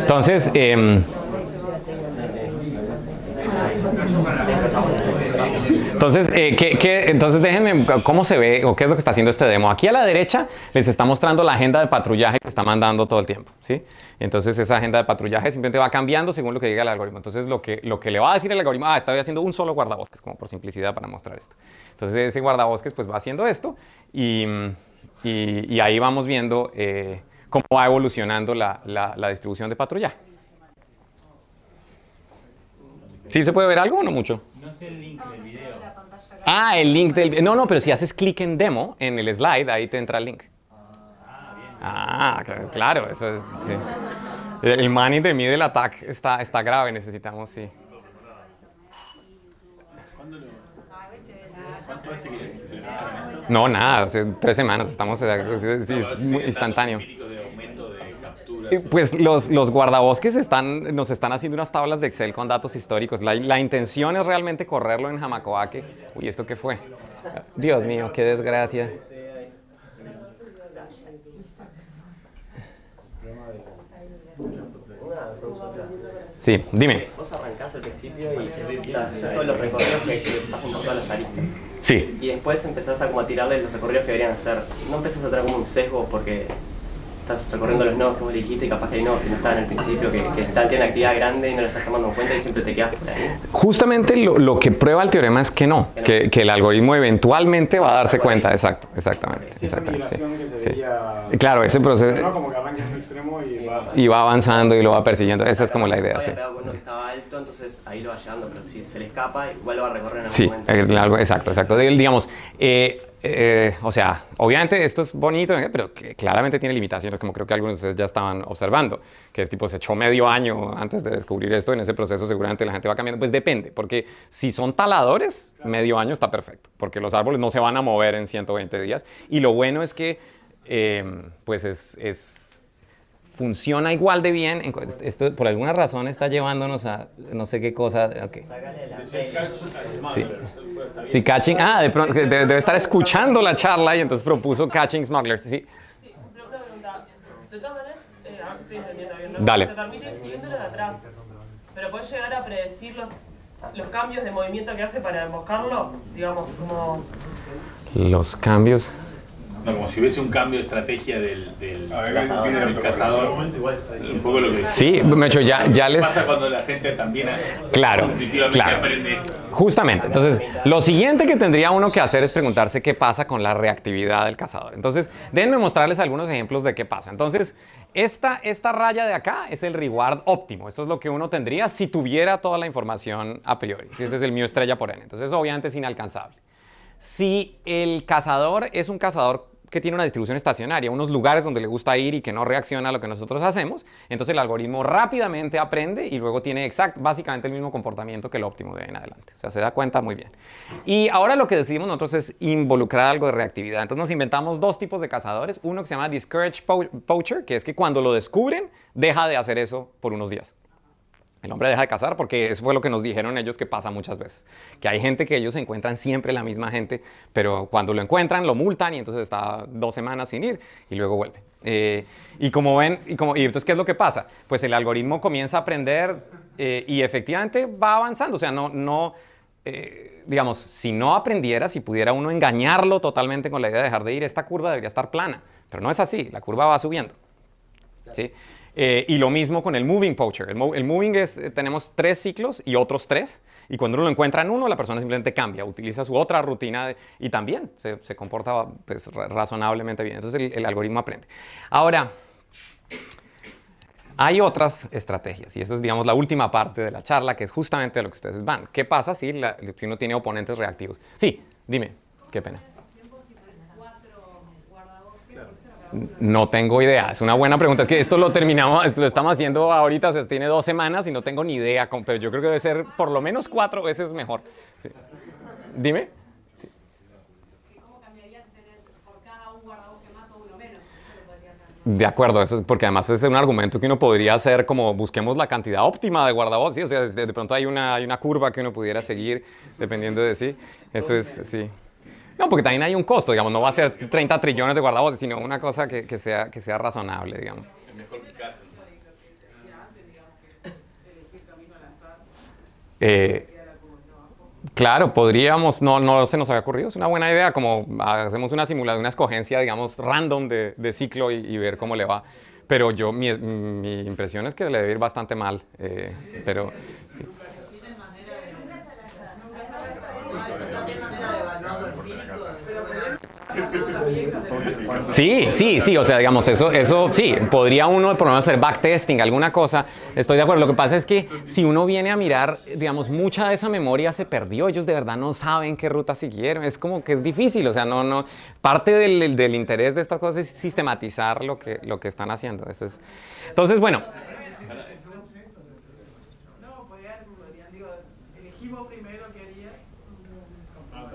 Entonces, entonces déjenme cómo se ve o qué es lo que está haciendo este demo. Aquí a la derecha les está mostrando la agenda de patrullaje que está mandando todo el tiempo, ¿sí? Entonces esa agenda de patrullaje simplemente va cambiando según lo que diga el algoritmo. Entonces lo que le va a decir el algoritmo, estoy haciendo un solo guardabosques, como por simplicidad para mostrar esto. Entonces ese guardabosques pues va haciendo esto y ahí vamos viendo cómo va evolucionando la distribución de patrullaje. ¿Sí se puede ver algo o no mucho? No sé el link del video. El link del... No, pero si haces clic en demo, en el slide, ahí te entra el link. Claro, eso es... Sí. El money de middle attack está grave, necesitamos, sí. ¿Cuánto hace que implementaron esto? No, nada, 3 semanas, estamos... Sí, es muy instantáneo. Pues los guardabosques nos están haciendo unas tablas de Excel con datos históricos. La intención es realmente correrlo en Hamakoake. Uy, ¿esto qué fue? Dios mío, qué desgracia. Sí, dime. Vos arrancás al principio y haces todos los recorridos que pasan por todas las aristas. Sí. Y después empezás a como a tirarle los recorridos que deberían hacer. No empezás a tener como un sesgo porque estás recorriendo los nodos que vos dijiste y capaz que hay nodos que no estaban al principio, que tienen actividad grande y no la estás tomando en cuenta y siempre te quedas por ahí. Justamente lo que prueba el teorema es que no, que el algoritmo eventualmente va a darse cuenta. Exactamente. Sí, esa migración que se veía... Claro, ese proceso... ¿no? Como que arranca en un extremo y va avanzando y lo va persiguiendo. Esa es como la idea, sí. Había uno que estaba alto, entonces ahí lo va llevando, pero si se le escapa, igual lo va a recorrer en algún Sí, momento. exacto. Digamos, o sea, obviamente esto es bonito, pero que claramente tiene limitaciones, como creo que algunos de ustedes ya estaban observando, que es tipo, se echó medio año antes de descubrir esto, en ese proceso seguramente la gente va cambiando. Pues depende, porque si son taladores, medio año está perfecto, porque los árboles no se van a mover en 120 días, y lo bueno es que, pues funciona igual de bien. Esto por alguna razón está llevándonos a no sé qué cosa. Okay. Sí. Sí, catching. De pronto debe estar escuchando la charla y entonces propuso catching smugglers. Sí. Sí, pero una pregunta. De todas maneras, a ver si estoy entendiendo bien, ¿no? Dale. Te permite ir siguiéndolo de atrás, pero puedes llegar a predecir los cambios de movimiento que hace para emboscarlo, digamos, como... Los cambios. No, como si hubiese un cambio de estrategia del cazador. Un poco lo que... Sí, Mecho, ya les... pasa cuando la gente también Claro. aprende esto. Justamente. Entonces, lo siguiente que tendría uno que hacer es preguntarse qué pasa con la reactividad del cazador. Entonces, déjenme mostrarles algunos ejemplos de qué pasa. Entonces, esta raya de acá es el reward óptimo. Esto es lo que uno tendría si tuviera toda la información a priori. Si ese es el mío estrella por n. Entonces, obviamente es inalcanzable. Si el cazador es un cazador que tiene una distribución estacionaria, unos lugares donde le gusta ir y que no reacciona a lo que nosotros hacemos, entonces el algoritmo rápidamente aprende y luego tiene básicamente el mismo comportamiento que el óptimo de ahí en adelante. O sea, se da cuenta muy bien. Y ahora lo que decidimos nosotros es involucrar algo de reactividad. Entonces nos inventamos 2 tipos de cazadores. Uno que se llama Discourage Poacher, que es que cuando lo descubren, deja de hacer eso por unos días. El hombre deja de cazar porque eso fue lo que nos dijeron ellos que pasa muchas veces. Que hay gente que ellos encuentran siempre la misma gente, pero cuando lo encuentran lo multan y entonces está 2 semanas sin ir y luego vuelve. Y como ven, y entonces ¿qué es lo que pasa? Pues el algoritmo comienza a aprender y efectivamente va avanzando. O sea, digamos, si no aprendiera, si pudiera uno engañarlo totalmente con la idea de dejar de ir, esta curva debería estar plana. Pero no es así, la curva va subiendo. ¿Sí? Y lo mismo con el moving poacher. El moving tenemos 3 ciclos y otros 3. Y cuando uno lo encuentra en uno, la persona simplemente cambia, utiliza su otra rutina y también se comporta pues, razonablemente bien. Entonces el algoritmo aprende. Ahora, Hay otras estrategias y eso es, digamos, la última parte de la charla, que es justamente a lo que ustedes van. ¿Qué pasa si uno tiene oponentes reactivos? Sí, dime, qué pena. No tengo idea, es una buena pregunta. Es que esto lo estamos haciendo ahorita, o sea, tiene 2 semanas y no tengo ni idea, pero yo creo que debe ser por lo menos 4 veces mejor. Sí. Dime. Sí. ¿Cómo cambiaría si tenés por cada un guardabosque más o uno menos? Eso lo podrías hacer. De acuerdo, eso es porque además es un argumento que uno podría hacer como busquemos la cantidad óptima de guardabosques, ¿sí? O sea, de pronto hay una curva que uno pudiera seguir dependiendo de sí. Eso es, sí. No, porque también hay un costo, digamos, no va a ser 30 trillones de guardabosques, sino una cosa que sea razonable, digamos. Es mejor Picasso. Claro, podríamos, no se nos había ocurrido, es una buena idea, como hacemos una simulación, una escogencia, digamos, random de ciclo y ver cómo le va. Pero mi impresión es que le debe ir bastante mal, pero sí. Sí, o sea, digamos, eso sí, podría uno por lo menos hacer backtesting, alguna cosa, estoy de acuerdo. Lo que pasa es que si uno viene a mirar, digamos, mucha de esa memoria se perdió, ellos de verdad no saben qué ruta siguieron, es como que es difícil, o sea, no, parte del interés de estas cosas es sistematizar lo que están haciendo, eso es. Entonces, bueno. No, elegimos primero qué harías,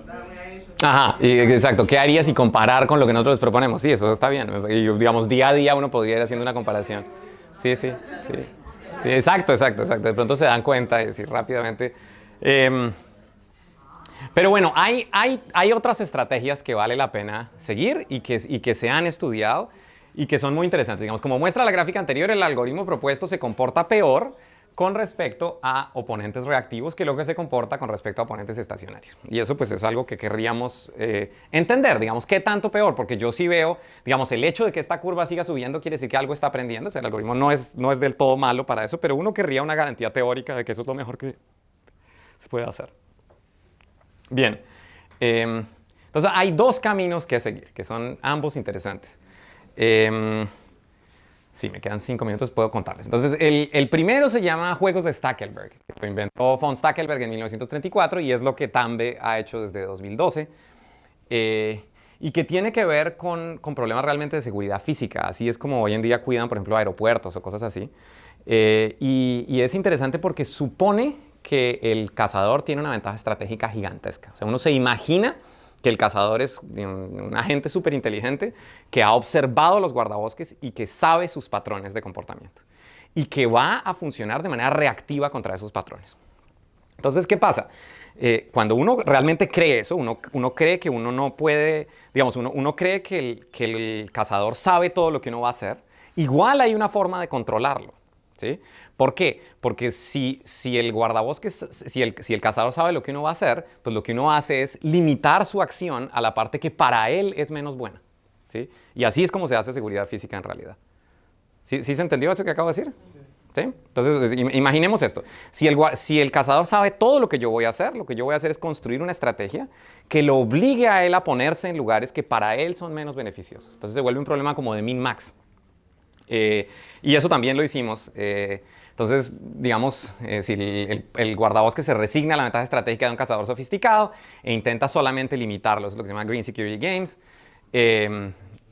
darle a ellos. Ajá, exacto. ¿Qué harías y comparar con lo que nosotros les proponemos? Sí, eso está bien. Y digamos, día a día uno podría ir haciendo una comparación. Sí, exacto. De pronto se dan cuenta y decir rápidamente. Pero bueno, hay otras estrategias que vale la pena seguir y que se han estudiado y que son muy interesantes. Digamos, como muestra la gráfica anterior, el algoritmo propuesto se comporta peor con respecto a oponentes reactivos que lo que se comporta con respecto a oponentes estacionarios. Y eso pues es algo que querríamos entender, digamos, ¿qué tanto peor? Porque yo sí veo, digamos, el hecho de que esta curva siga subiendo quiere decir que algo está aprendiendo, o sea, el algoritmo no es del todo malo para eso, pero uno querría una garantía teórica de que eso es lo mejor que se puede hacer. Bien, entonces hay 2 caminos que seguir, que son ambos interesantes. Sí, me quedan 5 minutos, puedo contarles. Entonces, el primero se llama Juegos de Stackelberg. Lo inventó von Stackelberg en 1934 y es lo que Tambe ha hecho desde 2012. Y que tiene que ver con problemas realmente de seguridad física. Así es como hoy en día cuidan, por ejemplo, aeropuertos o cosas así. Y es interesante porque supone que el cazador tiene una ventaja estratégica gigantesca. O sea, uno se imagina que el cazador es un agente súper inteligente que ha observado los guardabosques y que sabe sus patrones de comportamiento y que va a funcionar de manera reactiva contra esos patrones. Entonces, ¿qué pasa? Cuando uno realmente cree eso, uno cree que uno no puede, digamos, uno cree que el cazador sabe todo lo que uno va a hacer, igual hay una forma de controlarlo, ¿sí? ¿Por qué? Porque si el guardabosques, si el cazador sabe lo que uno va a hacer, pues lo que uno hace es limitar su acción a la parte que para él es menos buena, ¿sí? Y así es como se hace seguridad física en realidad. ¿Sí se entendió eso que acabo de decir? ¿Sí? Entonces, imaginemos esto. Si el cazador sabe todo lo que yo voy a hacer, lo que yo voy a hacer es construir una estrategia que lo obligue a él a ponerse en lugares que para él son menos beneficiosos. Entonces se vuelve un problema como de min-max. Y eso también lo hicimos. Entonces, digamos, si el guardabosque se resigna a la ventaja estratégica de un cazador sofisticado e intenta solamente limitarlo, eso es lo que se llama Green Security Games.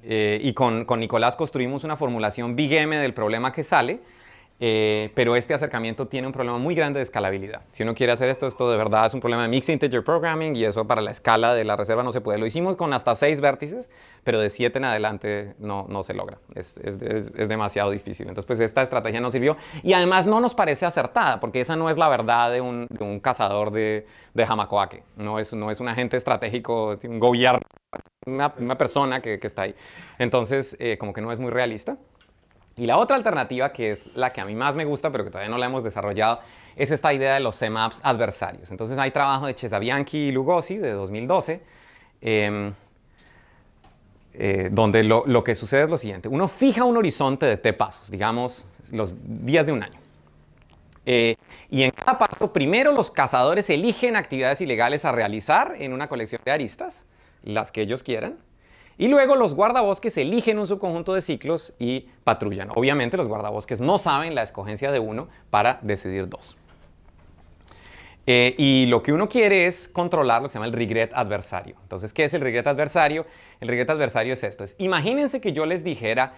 Y con Nicolás construimos una formulación Big M del problema que sale, pero este acercamiento tiene un problema muy grande de escalabilidad. Si uno quiere hacer esto de verdad es un problema de Mixed Integer Programming y eso para la escala de la reserva no se puede. Lo hicimos con hasta 6 vértices, pero de 7 en adelante no se logra. Es demasiado difícil. Entonces, pues esta estrategia no sirvió y además no nos parece acertada porque esa no es la verdad de un cazador de Jamacoaque. No es un agente estratégico, un gobierno, una persona que está ahí. Entonces, como que no es muy realista. Y la otra alternativa, que es la que a mí más me gusta, pero que todavía no la hemos desarrollado, es esta idea de los CMAPs adversarios. Entonces hay trabajo de Cesabianchi y Lugosi de 2012, donde lo que sucede es lo siguiente. Uno fija un horizonte de T pasos, digamos los días de un año. Y en cada paso, primero los cazadores eligen actividades ilegales a realizar en una colección de aristas, las que ellos quieran. Y luego los guardabosques eligen un subconjunto de ciclos y patrullan. Obviamente los guardabosques no saben la escogencia de uno para decidir dos. Y lo que uno quiere es controlar lo que se llama el regret adversario. Entonces, ¿qué es el regret adversario? El regret adversario es esto. Imagínense que yo les dijera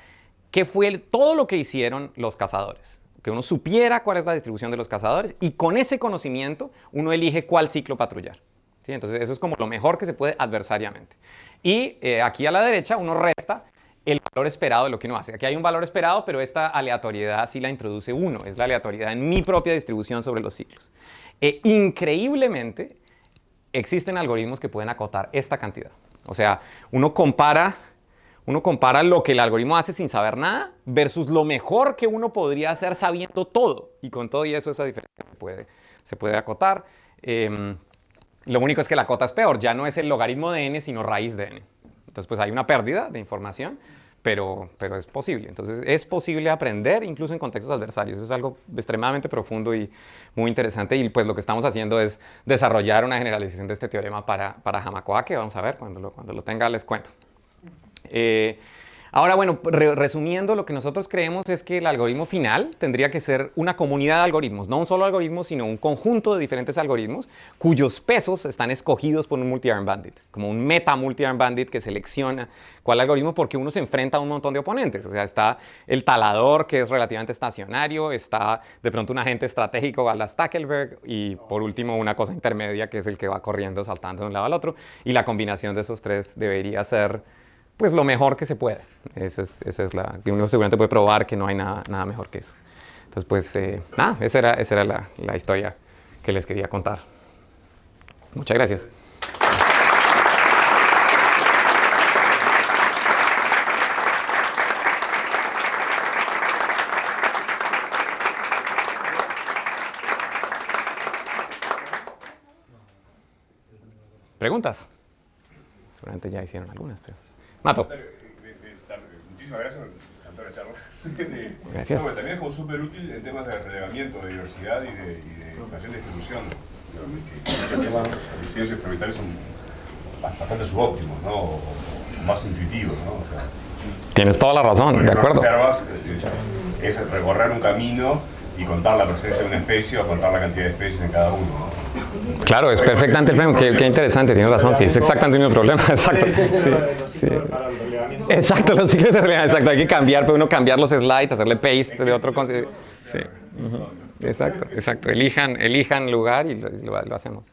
qué fue todo lo que hicieron los cazadores. Que uno supiera cuál es la distribución de los cazadores y con ese conocimiento uno elige cuál ciclo patrullar. ¿Sí? Entonces, eso es como lo mejor que se puede adversariamente. Y aquí a la derecha uno resta el valor esperado de lo que uno hace. Aquí hay un valor esperado, pero esta aleatoriedad sí la introduce uno. Es la aleatoriedad en mi propia distribución sobre los ciclos. Increíblemente, existen algoritmos que pueden acotar esta cantidad. O sea, uno compara lo que el algoritmo hace sin saber nada versus lo mejor que uno podría hacer sabiendo todo. Y con todo y eso, esa diferencia se puede acotar. Lo único es que la cota es peor. Ya no es el logaritmo de n, sino raíz de n. Entonces, pues hay una pérdida de información, pero es posible. Entonces, es posible aprender incluso en contextos adversarios. Eso es algo extremadamente profundo y muy interesante. Y pues lo que estamos haciendo es desarrollar una generalización de este teorema para Hamakoa, que vamos a ver cuando lo tenga les cuento. Ahora, bueno, resumiendo, lo que nosotros creemos es que el algoritmo final tendría que ser una comunidad de algoritmos, no un solo algoritmo, sino un conjunto de diferentes algoritmos cuyos pesos están escogidos por un multi-arm bandit, como un meta multi-arm bandit que selecciona cuál algoritmo porque uno se enfrenta a un montón de oponentes. O sea, está el talador, que es relativamente estacionario, está de pronto un agente estratégico a la Stackelberg y por último una cosa intermedia que es el que va corriendo, saltando de un lado al otro, y la combinación de esos tres debería ser pues lo mejor que se puede. Esa es la que uno seguramente puede probar que no hay nada mejor que eso. Entonces, pues, nada, esa era la historia que les quería contar. Muchas gracias. ¿Preguntas? Seguramente ya hicieron algunas, pero... Mato. Muchísimas gracias, me encantó la charla. Gracias. No, también es como súper útil en temas de relevamiento, de diversidad y de educación de distribución. Los diseños experimentales son bastante subóptimos, ¿no? O más intuitivos, ¿no? O sea, tienes toda la razón, de acuerdo. Observas, es recorrer un camino y contar la presencia de una especie o contar la cantidad de especies en cada uno, ¿no? Claro, es perfectamente el framework. Qué interesante, tienes razón. Sí, es exactamente el mismo problema. Exacto. Sí. Exacto, los ciclos de relevamiento. Exacto, hay que cambiar, puede uno cambiar los slides, hacerle paste de otro. Sí. Exacto. Elijan lugar y lo hacemos.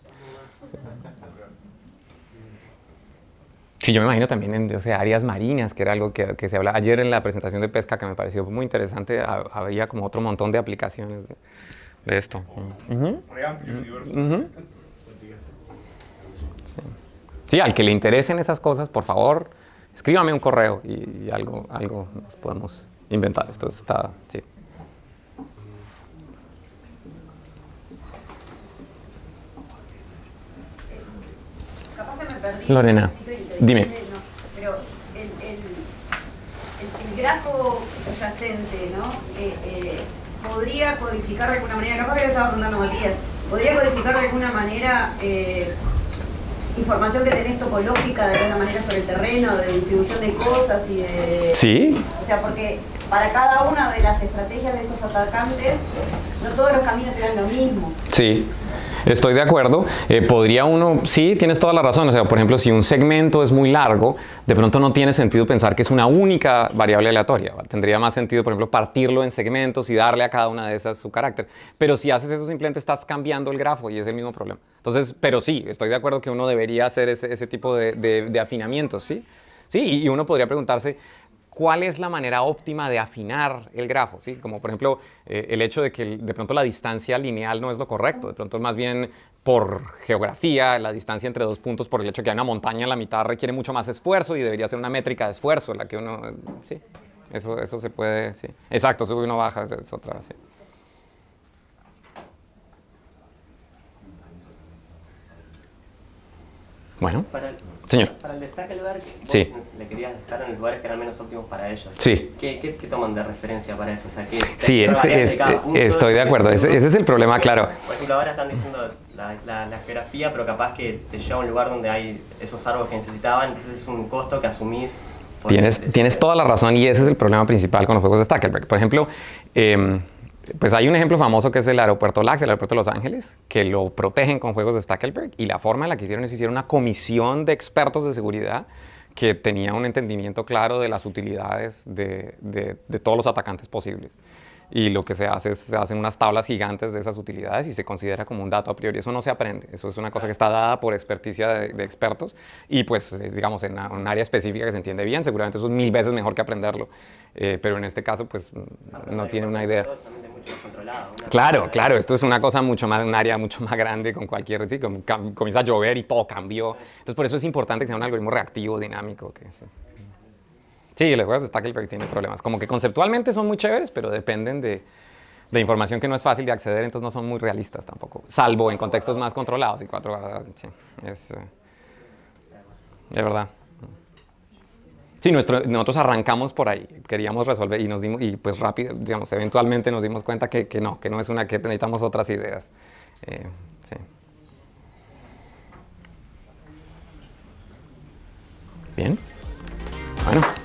Sí, yo me imagino también en áreas marinas, que era algo que se hablaba ayer en la presentación de pesca, que me pareció muy interesante. Había como otro montón de aplicaciones de esto. Sí, al que le interesen esas cosas, por favor, escríbame un correo y algo nos podemos inventar. Esto está, sí. Capaz que me perdí. Lorena, dime. No, pero el grafo subyacente, ¿no? Podría codificar de alguna manera, capaz que lo estaba preguntando Matías, podría codificar de alguna manera información que tenés topológica de alguna manera sobre el terreno, de distribución de cosas y de... Sí. O sea, porque para cada una de las estrategias de estos atacantes, no todos los caminos te dan lo mismo. Sí. Estoy de acuerdo. Podría uno, sí, tienes toda la razón. O sea, por ejemplo, si un segmento es muy largo, de pronto no tiene sentido pensar que es una única variable aleatoria. Tendría más sentido, por ejemplo, partirlo en segmentos y darle a cada una de esas su carácter. Pero si haces eso, simplemente estás cambiando el grafo y es el mismo problema. Entonces, pero sí, estoy de acuerdo que uno debería hacer ese tipo de afinamientos, ¿sí? Sí, y uno podría preguntarse, ¿cuál es la manera óptima de afinar el grafo? ¿Sí? Como por ejemplo, el hecho de que de pronto la distancia lineal no es lo correcto. De pronto más bien por geografía, la distancia entre dos puntos, por el hecho de que hay una montaña en la mitad, requiere mucho más esfuerzo y debería ser una métrica de esfuerzo la que uno... Sí, eso se puede... Sí. Exacto, sube y uno baja, es otra... Sí. Bueno, Para señor. Para el de Stackelberg, vos Sí. le querías dejar en los lugares que eran menos óptimos para ellos. Sí. ¿Qué toman de referencia para eso? O sea, Sí, estoy de acuerdo. Ese es el problema, claro. Por ejemplo, ahora están diciendo la geografía, pero capaz que te lleva a un lugar donde hay esos árboles que necesitaban, entonces es un costo que asumís. Tienes toda la razón y ese es el problema principal con los juegos de Stackelberg. Por ejemplo, pues hay un ejemplo famoso que es el aeropuerto LAX, el aeropuerto de Los Ángeles, que lo protegen con juegos de Stackelberg y la forma en la que hicieron es hicieron una comisión de expertos de seguridad que tenía un entendimiento claro de las utilidades de todos los atacantes posibles. Y lo que se hace es, se hacen unas tablas gigantes de esas utilidades y se considera como un dato a priori. Eso no se aprende, eso es una cosa que está dada por experticia de expertos y pues digamos en un área específica que se entiende bien, seguramente eso es 1000 veces mejor que aprenderlo. Pero en este caso pues no tiene una idea. Claro, claro, esto es una cosa mucho más, un área mucho más grande con cualquier, sí, comienza a llover y todo cambió. Entonces por eso es importante que sea un algoritmo reactivo, dinámico. Sí, los juegos de Stackelberg tienen problemas. Como que conceptualmente son muy chéveres, pero dependen de información que no es fácil de acceder, entonces no son muy realistas tampoco. Salvo en contextos más controlados. Y 4 sí, es verdad. Sí, nosotros arrancamos por ahí, queríamos resolver y nos dimos, y pues rápido, digamos, eventualmente nos dimos cuenta que no es una, que necesitamos otras ideas. Sí. Bien. Bueno.